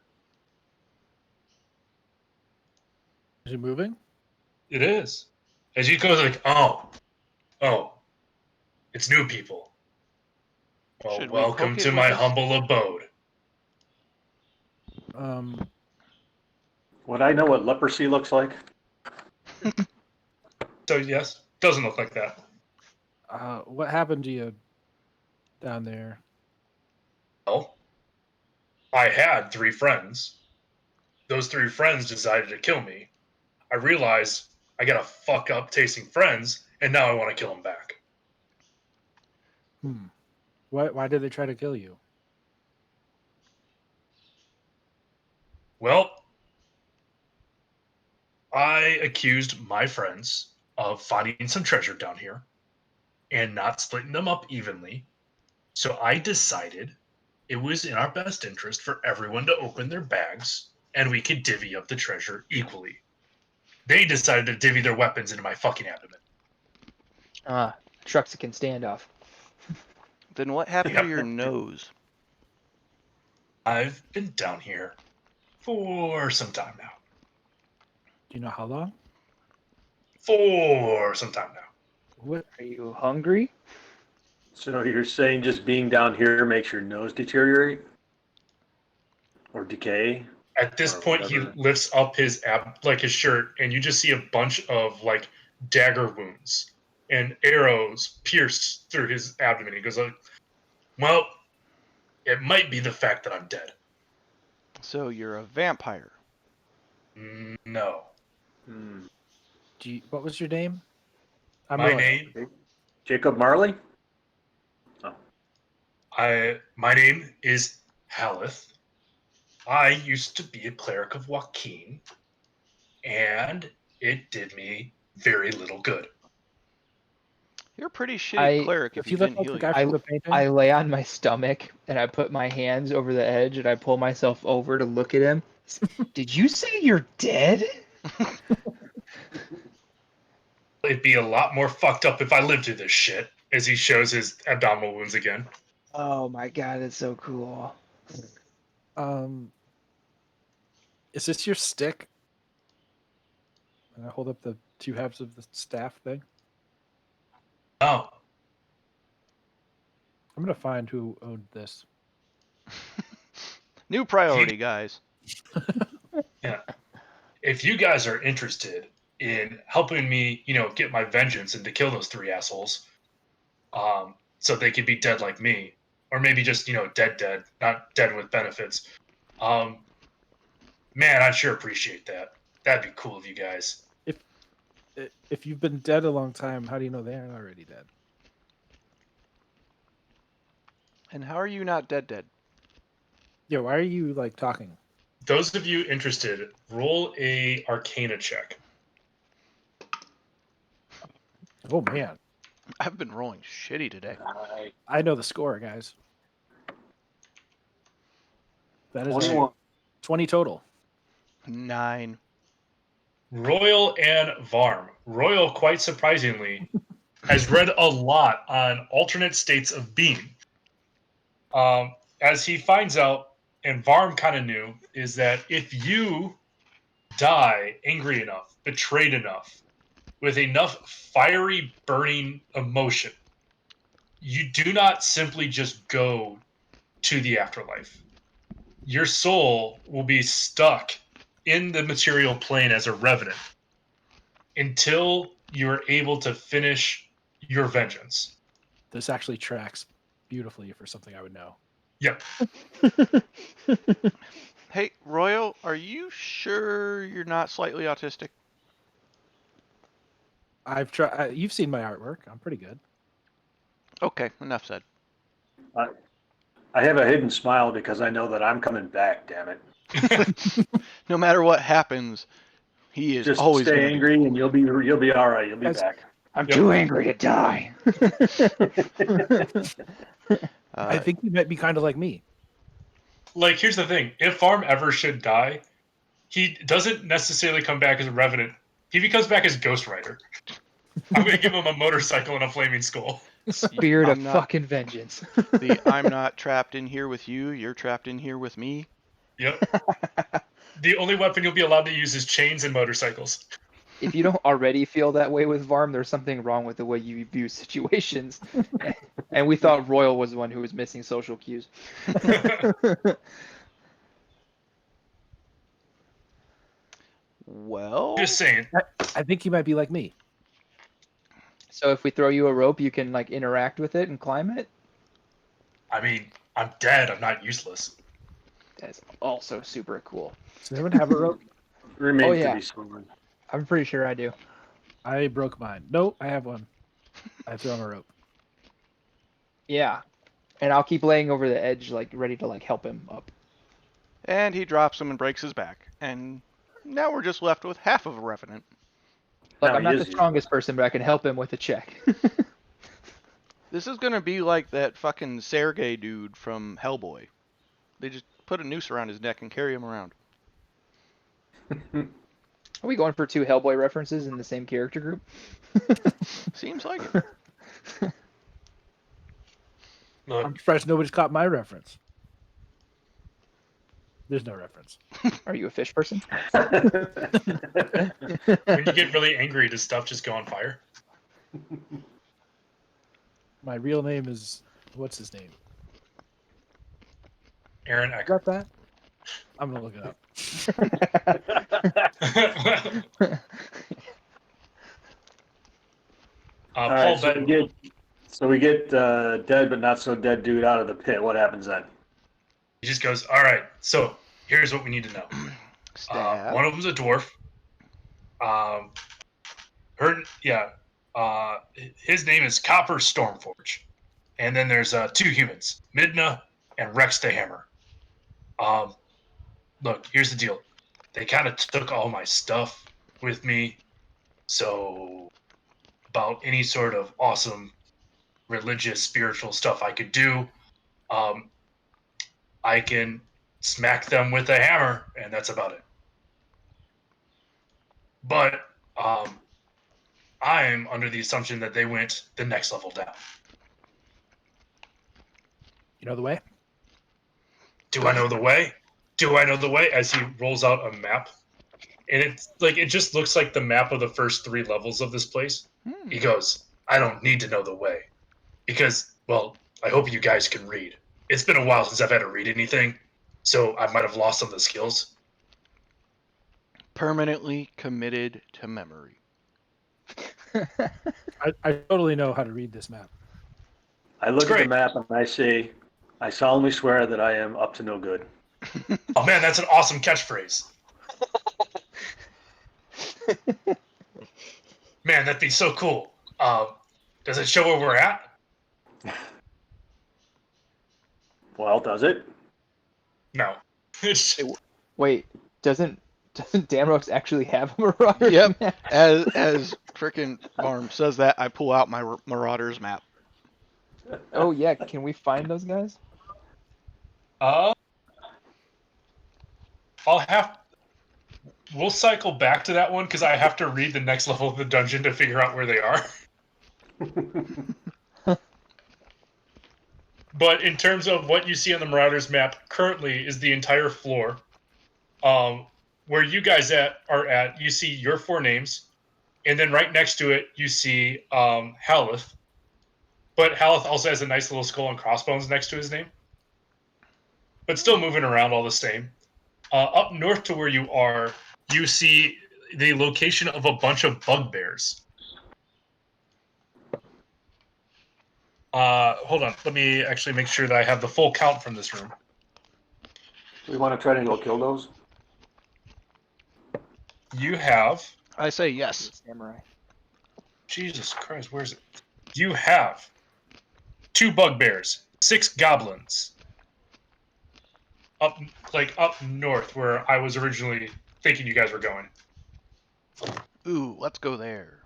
Is he moving? It is. As you go, like, oh, it's new people. Well, Should we welcome poke it to with my a humble abode. Would I know what leprosy looks like? So yes, doesn't look like that. What happened to you down there? Well, I had 3 friends. Those 3 friends decided to kill me. I realized I got a fuck up tasting friends, and now I want to kill them back. Why did they try to kill you? Well, I accused my friends of finding some treasure down here and not splitting them up evenly. So I decided it was in our best interest for everyone to open their bags and we could divvy up the treasure equally. They decided to divvy their weapons into my fucking abdomen. Truxican standoff. Then what happened to your nose? I've been down here for some time now. Do you know how long? For some time now. What? Are you hungry? So you're saying just being down here makes your nose deteriorate? Or decay? At this Or point, he whatever. lifts up his his shirt, and you just see a bunch of like dagger wounds and arrows pierce through his abdomen. He goes like, "Well, it might be the fact that I'm dead." So you're a vampire. No, What was your name? I'm my Royal. name, Jacob Marley? my name is Haleth. I used to be a cleric of Joaquin, and it did me very little good. You're a pretty shitty cleric Does if he you look didn't like heal the guy yourself. from the painting? I lay on my stomach and I put my hands over the edge and I pull myself over to look at him. Did you say you're dead? It'd be a lot more fucked up if I lived through this shit. As he shows his abdominal wounds again. Oh my god, that's so cool. Is this your stick? And I hold up the 2 halves of the staff thing. Oh, I'm gonna find who owned this. New priority, guys. yeah. If you guys are interested in helping me, get my vengeance and to kill those 3 assholes, so they could be dead like me, or maybe just dead, not dead with benefits. Man, I'd sure appreciate that. That'd be cool of you guys. If you've been dead a long time, how do you know they aren't already dead? And how are you not dead? Yeah, why are you like talking? Those of you interested, roll a Arcana check. Oh man, I've been rolling shitty today. I know the score, guys. That is 21. 20 total. 9. Royal and Varm. Royal, quite surprisingly, has read a lot on alternate states of being. As he finds out, and Varm kind of knew, is that if you die angry enough, betrayed enough, with enough fiery, burning emotion, you do not simply just go to the afterlife. Your soul will be stuck in the material plane as a revenant until you're able to finish your vengeance. This actually tracks beautifully for something I would know. Yep. Hey, Royal, are you sure you're not slightly autistic? I've tried. You've seen my artwork. I'm pretty good. Okay, enough said. I have a hidden smile because I know that I'm coming back, damn it. No matter what happens, he is Just always stay gonna angry and you'll be all right. You'll be Guys, back. I'm Yep. too angry to die. I think you might be kind of like me. Like, here's the thing. If Farm ever should die, he doesn't necessarily come back as a revenant. He comes back as Ghost Rider. I'm going to give him a motorcycle and a flaming skull. Spirit of I'm not- fucking vengeance. I'm not trapped in here with you. You're trapped in here with me. Yep. The only weapon you'll be allowed to use is chains and motorcycles. If you don't already feel that way with Varm, there's something wrong with the way you view situations. And we thought Royal was the one who was missing social cues. Well, Just saying. I think you might be like me. So if we throw you a rope, you can like interact with it and climb it. I mean, I'm dead. I'm not useless. That's also super cool. Does anyone have a rope? Remains Oh, yeah. to be seen. I'm pretty sure I do. I broke mine. No, I have one. I threw on a rope. Yeah. And I'll keep laying over the edge, like ready to like help him up. and he drops him and breaks his back. And now we're just left with half of a revenant. Like No, I'm he not is the strongest person, but I can help him with a check. This is gonna be like that fucking Sergey dude from Hellboy. They just put a noose around his neck and carry him around. Are we going for two Hellboy references in the same character group? Seems like it. Look, I'm surprised nobody's caught my reference. There's no reference. Are you a fish person? when you get really angry, does stuff just go on fire? My real name is what's his name? Aaron You Eckert. got that? I'm gonna look it up. All Paul right, Benton. so we get dead but not so dead dude out of the pit. What happens then? He just goes, all right, so here's what we need to know. Stab. One of them's a dwarf. His name is Copper Stormforge. And then there's two humans, Midna and Rex the Hammer. Look, here's the deal. They kind of took all my stuff with me. So about any sort of awesome religious, spiritual stuff I could do, I can smack them with a hammer, and that's about it. But I'm under the assumption that they went the next level down. You know the way? Do I know the way? Do I know the way? As he rolls out a map. And it's like it just looks like the map of the first 3 levels of this place. He goes, I don't need to know the way. Because, well, I hope you guys can read. It's been a while since I've had to read anything, so I might have lost some of the skills. Permanently committed to memory. I totally know how to read this map. I look at great. the map and I say, I solemnly swear that I am up to no good. Oh man, that's an awesome catchphrase. Man, that'd be so cool. Does it show where we're at? Well, does it? No. Wait, doesn't Damrox actually have a Marauder? Yep. map? As frickin' Varm says that, I pull out my Marauders map. Oh yeah, can we find those guys? We'll cycle back to that one because I have to read the next level of the dungeon to figure out where they are. But in terms of what you see on the Marauders map currently is the entire floor. Where you guys are at, you see your 4 names, and then right next to it, you see Haleth. But Haleth also has a nice little skull and crossbones next to his name. But still moving around all the same. Up north to where you are, you see the location of a bunch of bugbears. Hold on. Let me actually make sure that I have the full count from this room. We want to try to go kill those? You have... I say yes. Samurai. Jesus Christ, where is it? You have 2 bugbears, 6 goblins. Up north where I was originally thinking you guys were going. Ooh, let's go there.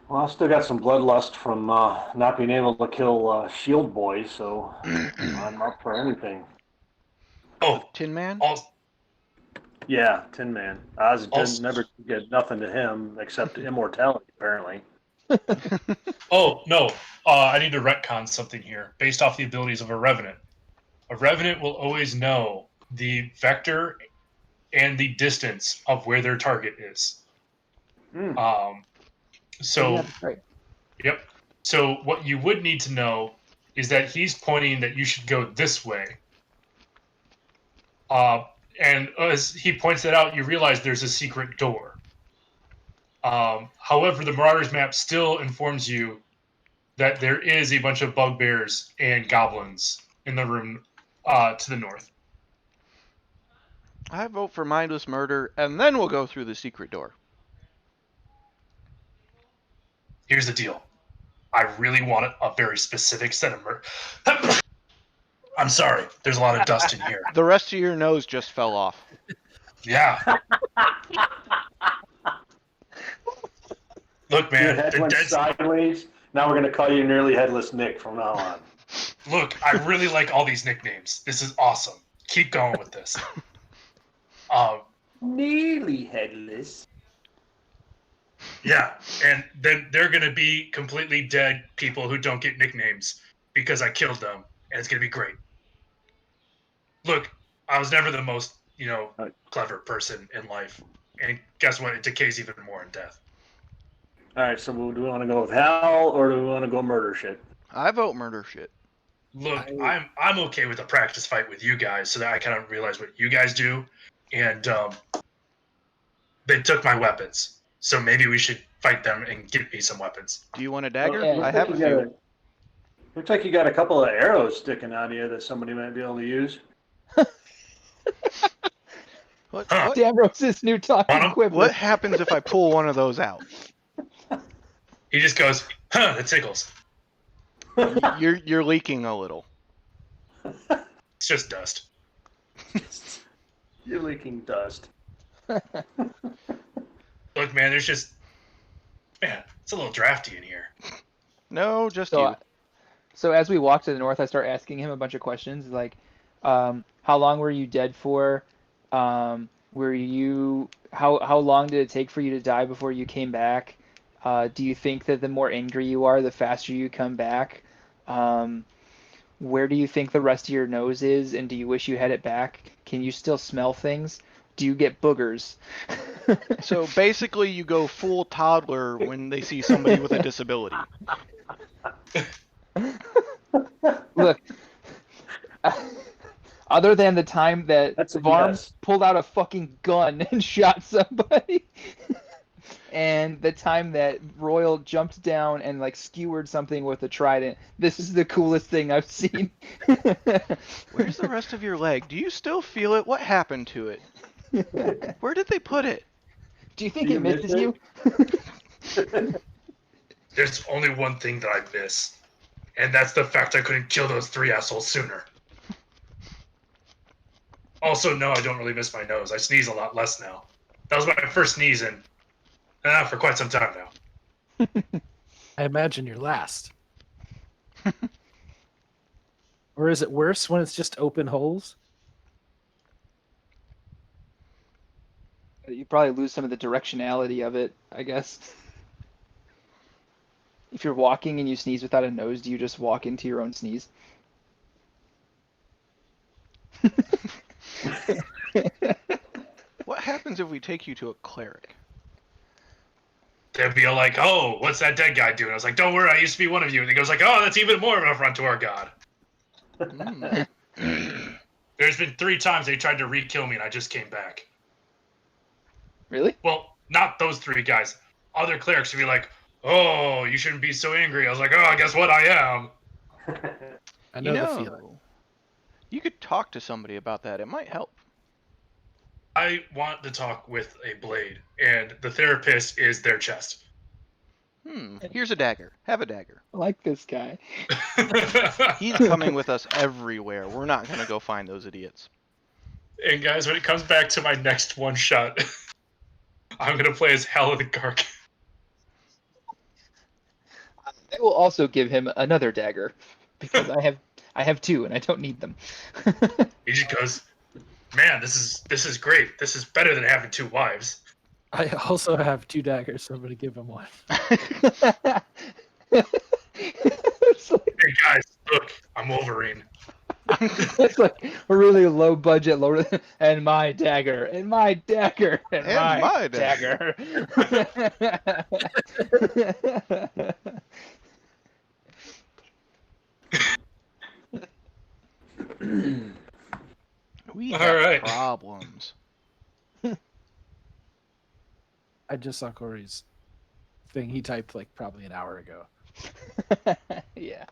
Well, I still got some bloodlust from not being able to kill Shield Boy, so I'm up for anything. Oh, Tin Man? Yeah, Tin Man. Oz Also- never get nothing to him except immortality, apparently. oh no, I need to retcon something here based off the abilities of a Revenant. A Revenant will always know the vector and the distance of where their target is. So, Yeah, that's right. yep. So what you would need to know is that he's pointing that you should go this way. And as he points that out, you realize there's a secret door. However, the Marauders map still informs you that there is a bunch of bugbears and goblins in the room to the north. I vote for mindless murder, and then we'll go through the secret door. Here's the deal. I really want a very specific set of I'm sorry. There's a lot of dust in here. The rest of your nose just fell off. Yeah. Look, Your man. head went sideways. Now we're going to call you Nearly Headless Nick from now on. Look, I really like all these nicknames. This is awesome. Keep going with this. Nearly Headless. Yeah, and then they're going to be completely dead people who don't get nicknames because I killed them, and it's going to be great. Look, I was never the most, clever person in life. And guess what? It decays even more in death. All right, so do we want to go with Hal or do we want to go murder shit? I vote murder shit. Look, I'm okay with a practice fight with you guys so that I kind of realize what you guys do. And they took my weapons. So maybe we should fight them and give me some weapons. Do you want a dagger? Yeah. I have a few. Looks like you got a couple of arrows sticking out of you that somebody might be able to use. What? Huh. What? Damrose's new talking quiver. What happens if I pull one of those out? He just goes, that tickles. You're leaking a little. It's just dust. You're leaking dust. Look, man, it's a little drafty in here. No, just you. So as we walk to the north, I start asking him a bunch of questions like, how long were you dead for? How long did it take for you to die before you came back? Do you think that the more angry you are, the faster you come back? Where do you think the rest of your nose is, and do you wish you had it back? Can you still smell things? Do you get boogers? So basically, you go full toddler when they see somebody with a disability. Look, other than the time that That's a Varm yes. pulled out a fucking gun and shot somebody, and the time that Royal jumped down and skewered something with a trident, this is the coolest thing I've seen. Where's the rest of your leg? Do you still feel it? What happened to it? Where did they put it? Do you think Do it you miss misses it? you? There's only one thing that I miss, and that's the fact I couldn't kill those 3 assholes sooner. Also, no, I don't really miss my nose. I sneeze a lot less now. That was my first sneeze in for quite some time now. I imagine your last. Or is it worse when it's just open holes? You probably lose some of the directionality of it, I guess. If you're walking and you sneeze without a nose, do you just walk into your own sneeze? What happens if we take you to a cleric? They'd be like, "Oh, what's that dead guy doing?" I was like, "Don't worry, I used to be one of you." And he goes like, "Oh, that's even more of an affront to our god." Mm. There's been 3 times they tried to re-kill me, and I just came back. Really? Well, not those 3 guys. Other clerics would be like, "Oh, you shouldn't be so angry." I was like, "Oh, guess what? I am." I You know the feeling. know, you could talk to somebody about that. It might help. I want to talk with a blade, and the therapist is their chest. Here's a dagger. Have a dagger. I like this guy. He's coming with us everywhere. We're not going to go find those idiots. And guys, when it comes back to my next one shot, I'm gonna play as Hell of the Gark. I will also give him another dagger because I have 2 and I don't need them. He just goes, "Man, this is great. This is better than having 2 wives." I also have 2 daggers, so I'm gonna give him one. It's like, Hey guys, look, I'm Wolverine. it's like a really low budget, and my dagger, and my dagger, and, And my, my dagger. We All have right. problems. I just saw Corey's thing he typed like probably an hour ago. Yeah.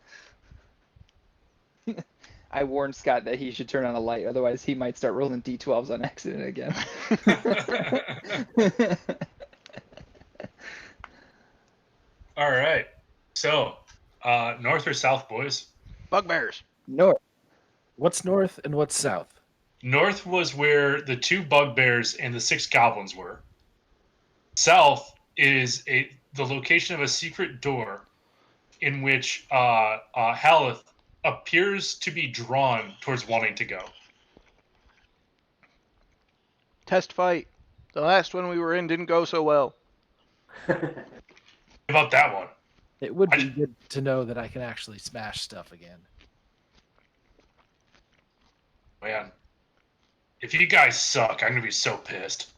I warned Scott that he should turn on a light, otherwise he might start rolling d12s on accident again. All right. So, north or south, boys? Bugbears. North. What's north and what's south? North was where the 2 bugbears and the 6 goblins were. South is the location of a secret door in which Haleth appears to be drawn towards wanting to go. Test fight. The last one we were in didn't go so well. About that one. It would I be just- good to know that I can actually smash stuff again. Man, if you guys suck, I'm gonna be so pissed.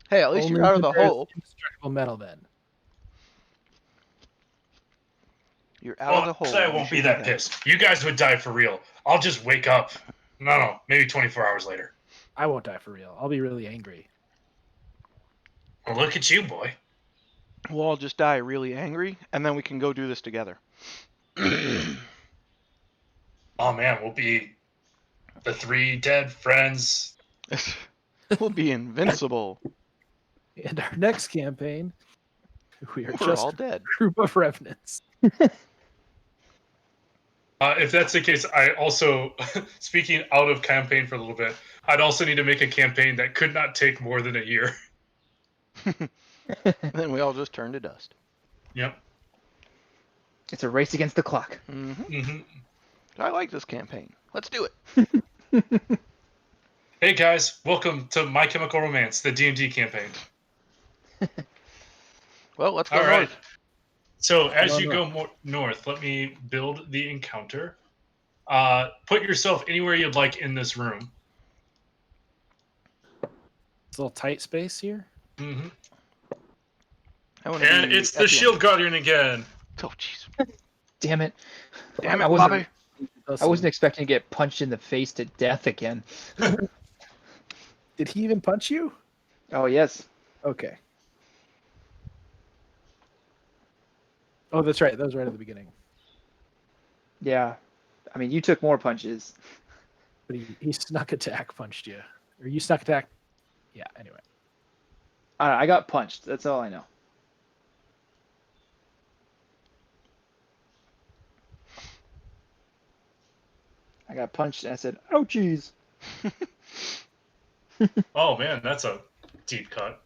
Hey, at least Only you're out of the when there's hole. indestructible metal then. You're out Well, of the hole. actually, I You won't should be that pissed. You guys would die for real. I'll just wake up. No, maybe 24 hours later. I won't die for real. I'll be really angry. Well, look at you, boy. We'll all just die really angry, and then we can go do this together. Oh man, we'll be the 3 dead friends. We'll be invincible. And our next campaign, we are We're just all dead. a group of revenants. If that's the case, I also, speaking out of campaign for a little bit, I'd also need to make a campaign that could not take more than a year. Then we all just turn to dust. Yep. It's a race against the clock. Mm-hmm. I like this campaign. Let's do it. Hey guys, welcome to My Chemical Romance, the D&D campaign. Well, let's go All right. north. So as No, you no. go north, let me build the encounter. Put yourself anywhere you'd like in this room. It's a little tight space here. Mm-hmm. I wanna And be it's at the end. Shield Guardian again. Oh, jeez. Damn it. Damn I it, wasn't- Bobby. I wasn't expecting to get punched in the face to death again. Did he even punch you? Oh, yes. Okay. Oh, that's right. That was right at the beginning. Yeah. I mean, you took more punches. But he snuck attack punched you. Or you snuck attack. Yeah, anyway. I got punched. That's all I know. I got punched and I said, ouchies. Oh man, that's a deep cut.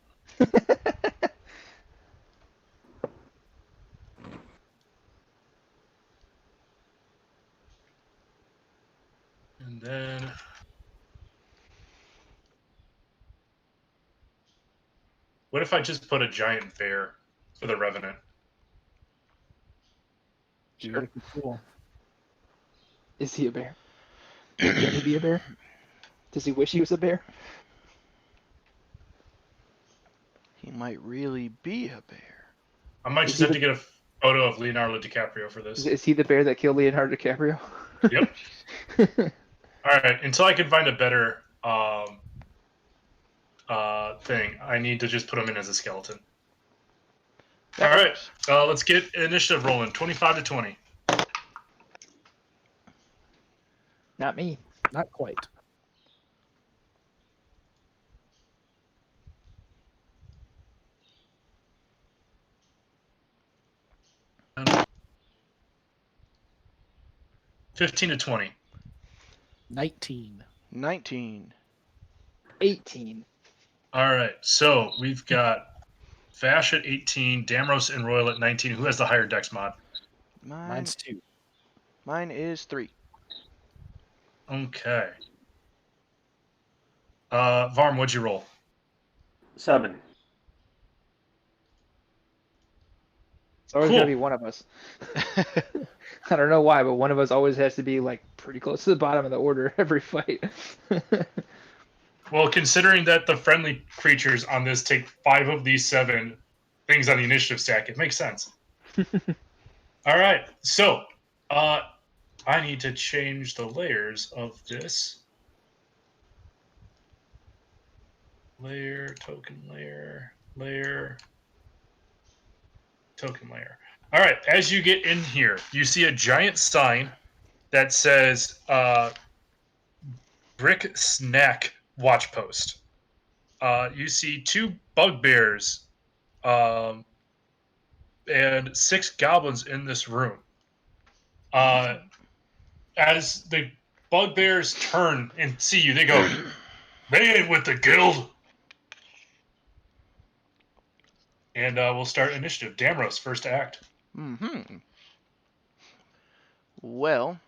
And then what if I just put a giant bear for the Revenant? Sure. Cool. Is he a bear? Can he be a bear? Does he wish he was a bear? He might really be a bear. I might Is just he have the- to get a photo of Leonardo DiCaprio for this. Is he the bear that killed Leonardo DiCaprio? Yep. All right. Until I can find a better thing, I need to just put him in as a skeleton. That All right. works. Let's get initiative rolling. 25 to 20. Not me. Not quite. And 15 to 20. 19. 19. 18. All right. So we've got Vash at 18, Damros and Royal at 19. Who has the higher dex mod? Mine's 2. Mine is 3. Okay. Varm, what'd you roll? 7. It's always Cool. gotta be one of us. I don't know why, but one of us always has to be like pretty close to the bottom of the order every fight. Well, considering that the friendly creatures on this take 5 of these 7 things on the initiative stack, it makes sense. All right. So, I need to change the layers of this. Layer, token layer, layer, token layer. All right. As you get in here, you see a giant sign that says Brick Snack Watch Post. You see 2 bugbears and 6 goblins in this room. As the bugbears turn and see you, they go, "They ain't with the guild." And we'll start initiative. Damros, first to act. Well,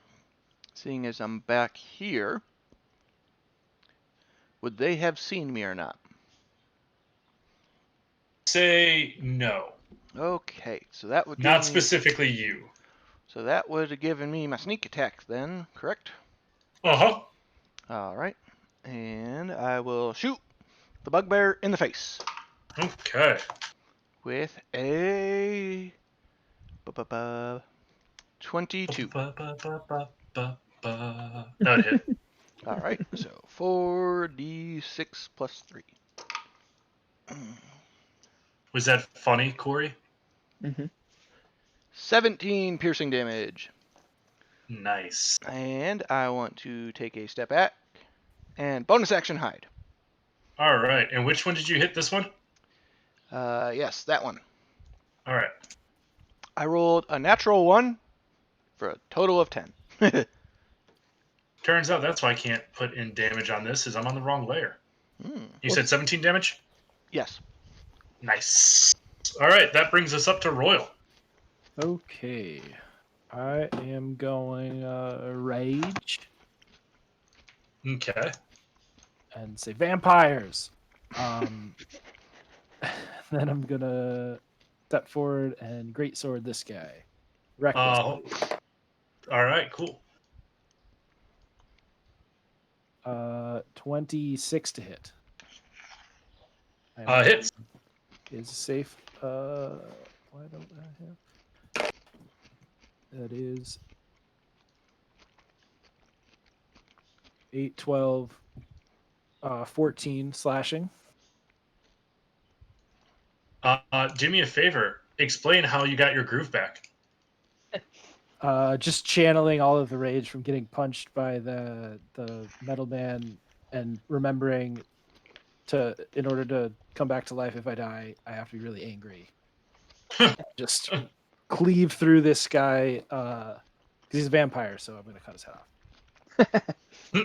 seeing as I'm back here, would they have seen me or not? Say no. Okay, so that would give Not me, specifically you. so that would have given me my sneak attack then, correct? Uh-huh. All right, and I will shoot the bugbear in the face Okay. with a 22. That would hit. All right, so 4d6 plus 3. Was that funny, Corey? Mm-hmm. 17 piercing damage. Nice. And I want to take a step back and bonus action hide. All right. And which one did you hit this one? Yes, that one. All right. I rolled a natural 1 for a total of 10. Turns out that's why I can't put in damage on this, is I'm on the wrong layer. You said 17 damage? Yes. Nice. All right. That brings us up to Royal. Okay. I am going rage Okay. and say vampires. Then I'm gonna step forward and greatsword this guy. Recklessly. All right. Cool. 26 to hit. Hits. Is safe. Why don't I have? That is 8, 12, 14 slashing. Do me a favor. Explain how you got your groove back. Just channeling all of the rage from getting punched by the metal man and remembering in order to come back to life if I die, I have to be really angry. Just cleave through this guy because he's a vampire, so I'm going to cut his head off.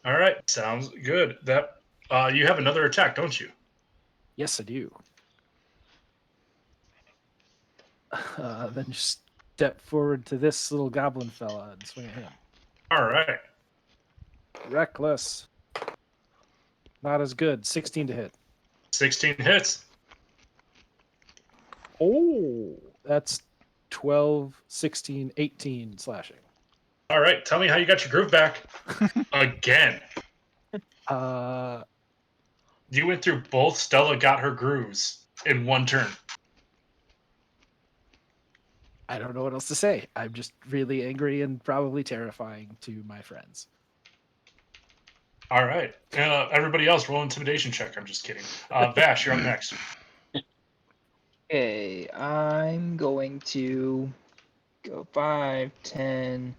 All right, sounds good. That you have another attack, don't you? Yes, I do. Then just step forward to this little goblin fella and swing at him. All right. Reckless. Not as good. 16 to hit. 16 hits. Oh, that's 12, 16, 18 slashing. All right, tell me how you got your groove back. Again. You went through both. Stella got her grooves in one turn. I don't know what else to say. I'm just really angry and probably terrifying to my friends. All right. Everybody else, roll intimidation check. I'm just kidding. Vash, you're up next. Okay, I'm going to go 5, 10,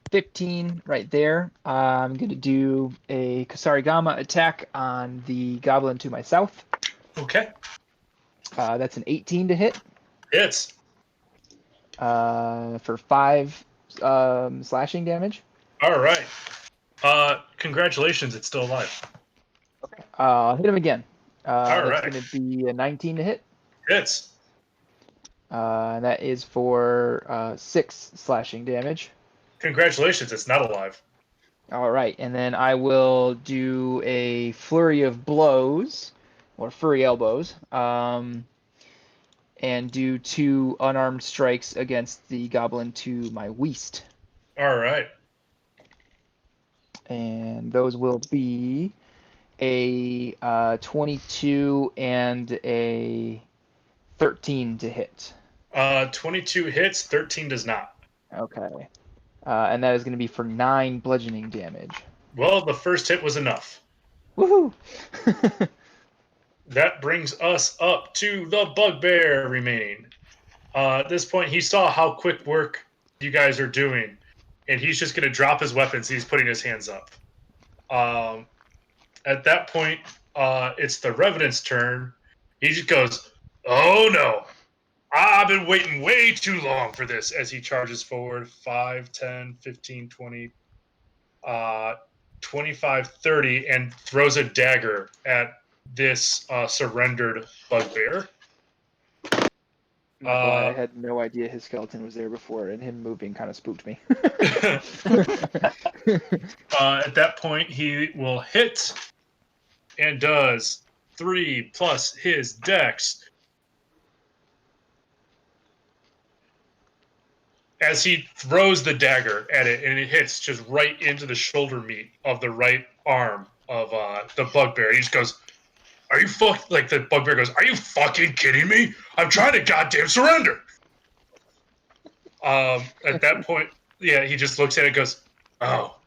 15 right there. I'm going to do a Kasarigama attack on the goblin to my south. Okay. That's an 18 to hit Hits. for 5 slashing damage. All right. Congratulations, it's still alive. Okay. I'll hit him again. All That's right. going to be a 19 to hit. Hits. That is for 6 slashing damage. Congratulations, it's not alive. All right, and then I will do a flurry of blows, or furry elbows, and do 2 unarmed strikes against the goblin to my west. All right. And those will be a 22 and a 13 to hit. 22 hits, 13 does not. Okay. And that is going to be for 9 bludgeoning damage. Well, the first hit was enough. Woohoo! That brings us up to the bugbear remaining. At this point, he saw how quick work you guys are doing, and he's just going to drop his weapons. He's putting his hands up. At that point, it's the Revenant's turn. He just goes, "Oh no, I've been waiting way too long for this," as he charges forward 5, 10, 15, 20, 25, 30, and throws a dagger at this surrendered bugbear. I'm not gonna lie, I had no idea his skeleton was there before, and him moving kind of spooked me. At that point, he will hit and does 3 plus his dex. As he throws the dagger at it, and it hits just right into the shoulder meat of the right arm of the bugbear. He just goes, "Are you fuck?" Like the bugbear goes, "Are you fucking kidding me? I'm trying to goddamn surrender." At that point, yeah, he just looks at it and goes, "Oh,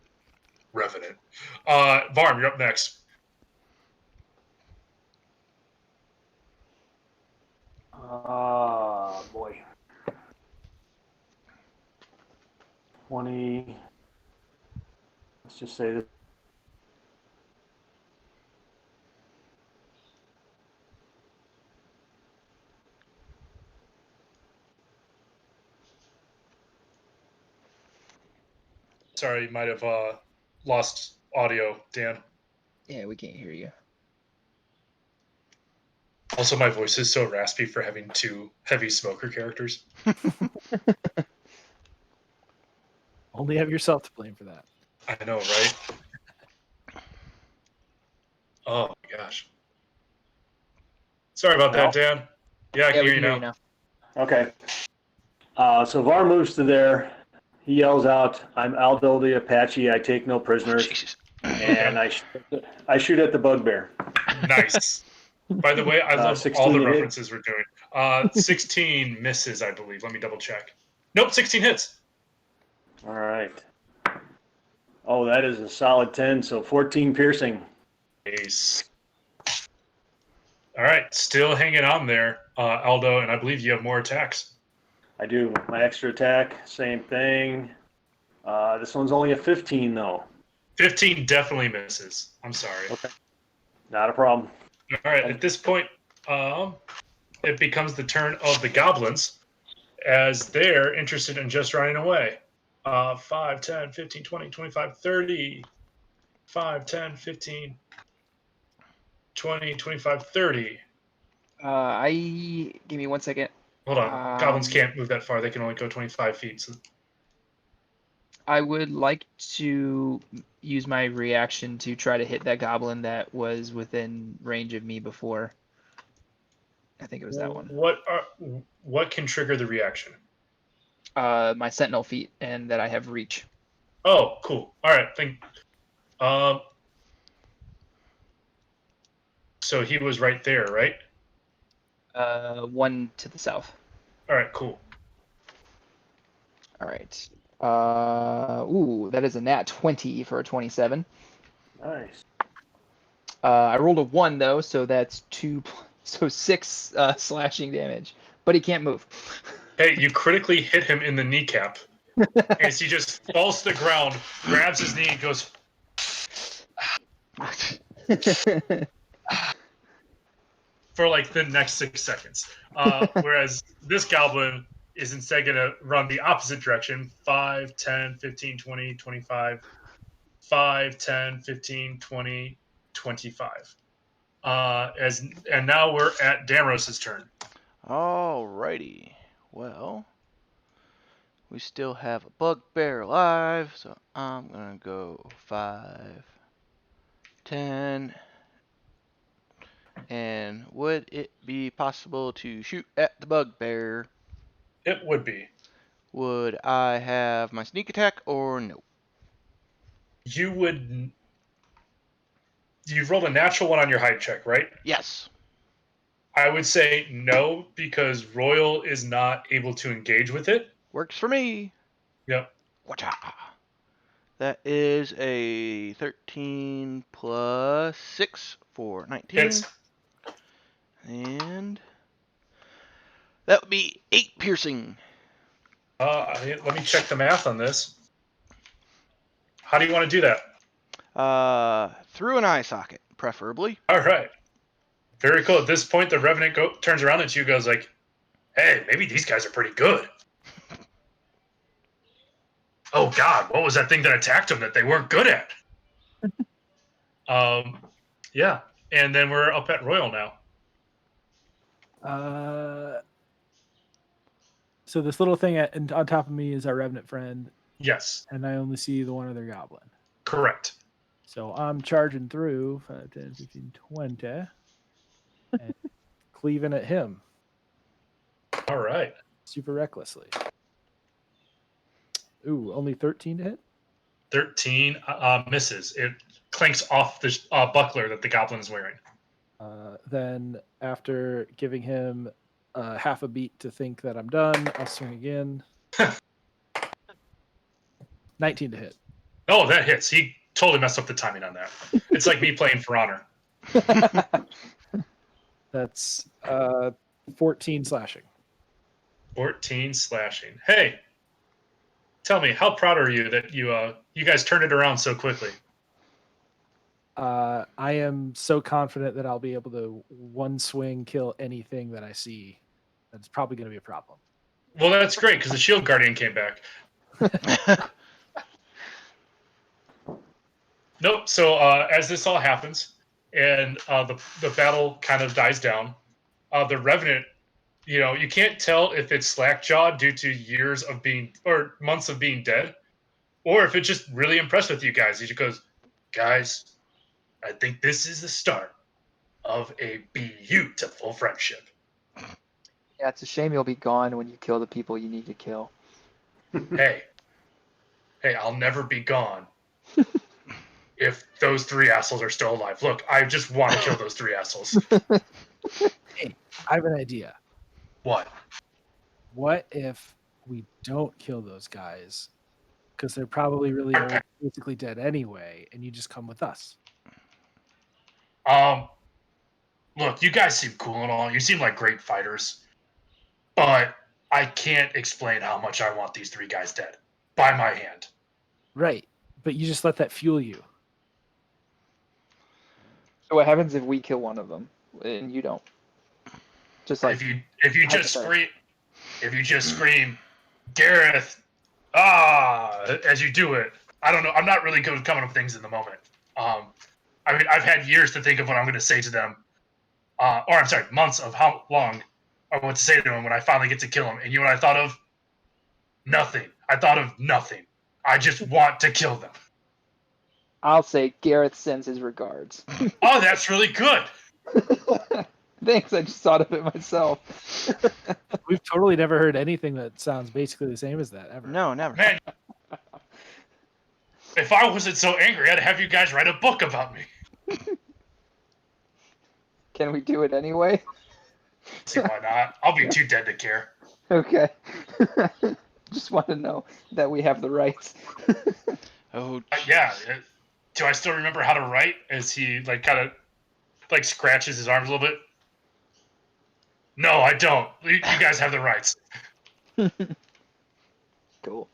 Revenant." Varm, you're up next. Boy. 20. Let's just say that. Sorry, you might have lost audio, Dan. Yeah, we can't hear you. Also, my voice is so raspy for having 2 heavy smoker characters. Only have yourself to blame for that. I know, right? Oh my gosh. Sorry about that, Dan. Yeah, I can hear you now. Okay. So Var moves to there. He yells out, "I'm Aldo the Apache. I take no prisoners." Jesus. And I shoot at the bugbear. Nice. By the way, I love 16 all the to hit. references we're doing. 16 misses, I believe. Let me double check. Nope, 16 hits. All right. Oh, that is a solid 10, so 14 piercing. Ace. All right, still hanging on there, Aldo, and I believe you have more attacks. I do. My extra attack, same thing. This one's only a 15, though. 15 definitely misses. I'm sorry. Okay. Not a problem. All right, at this point, it becomes the turn of the goblins as they're interested in just running away. 5, 10, 15, 20, 25, 30. 5, 10, 15, 20, 25, 30. Give me 1 second. Hold on. Goblins can't move that far. They can only go 25 feet. So. I would like to use my reaction to try to hit that goblin that was within range of me before. I think it was that one. What can trigger the reaction? My sentinel feet, and that I have reach. Oh, cool. All right. So he was right there, right? One to the south. All right, cool. All right. Ooh, that is a nat 20 for a 27. Nice. I rolled a 1 though, so that's 6 slashing damage. But he can't move. Hey, you critically hit him in the kneecap. As he just falls to the ground, grabs his knee, and goes, for like the next 6 seconds. Whereas this goblin is instead going to run the opposite direction 5, 10, 15, 20, 25. 5, 10, 15, 20, 25. And now we're at Damros's turn. Alrighty. Well, we still have a bugbear alive, so I'm gonna go 5, 10. And would it be possible to shoot at the bugbear? It would be. Would I have my sneak attack or no? You would. You've rolled a natural one on your height check, right? Yes. I would say no, because Royal is not able to engage with it. Works for me. Yep. Watcha. That is a 13 plus 6 for 19. It's And that would be 8 piercing. let me check the math on this. How do you want to do that? Through an eye socket, preferably. All right. Very cool. At this point, the Revenant turns around at you, goes like, "Hey, maybe these guys are pretty good." Oh God, what was that thing that attacked them that they weren't good at? Yeah. And then we're up at Royal now. So this little thing on top of me is our revenant friend, Yes, and I only see the one other goblin. correct. So I'm charging through 5, 10, 15, 20, and cleaving at him All right. super recklessly. Ooh, only 13 to hit? 13 misses. It clanks off the buckler that the goblin is wearing. Then after giving him half a beat to think that I'm done, I'll swing again. 19 to hit. Oh, that hits. He totally messed up the timing on that. It's like me playing For Honor. That's 14 slashing. 14 slashing. Hey, tell me, how proud are you that you guys turned it around so quickly? I am so confident that I'll be able to one swing kill anything that I see. That's probably going to be a problem. Well, that's great because the Shield Guardian came back. Nope. So as this all happens and the battle kind of dies down, the Revenant, you can't tell if it's slack-jawed due to years of being or months of being dead, or if it's just really impressed with you guys. He just goes, "Guys, I think this is the start of a beautiful friendship." Yeah, it's a shame you'll be gone when you kill the people you need to kill. Hey, I'll never be gone if those 3 assholes are still alive. Look, I just want to kill those 3 assholes. Hey, I have an idea. What? What if we don't kill those guys? Because they're probably really old, basically dead anyway, and you just come with us. Look, you guys seem cool and all. You seem like great fighters. But I can't explain how much I want these 3 guys dead. By my hand. Right. But you just let that fuel you. So what happens if we kill one of them and you don't? Just like if you just scream, Gareth, as you do it. I don't know. I'm not really good with coming up with things in the moment. I mean, I've had years to think of what I'm going to say to them. Or I'm sorry, months of how long I want to say to them when I finally get to kill them. And you know what I thought of? Nothing. I thought of nothing. I just want to kill them. I'll say Gareth sends his regards. Oh, that's really good. Thanks, I just thought of it myself. We've totally never heard anything that sounds basically the same as that ever. No, never. Man, if I wasn't so angry, I'd have you guys write a book about me. Can we do it anyway? See why not? I'll be too dead to care. Okay. Just want to know that we have the rights. Oh, Yeah. jeez. Do I still remember how to write? As he kind of scratches his arms a little bit. No, I don't. You guys have the rights. Cool.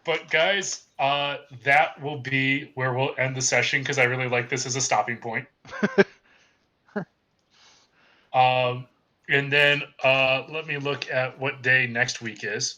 But guys, that will be where we'll end the session because I really like this as a stopping point. And then let me look at what day next week is.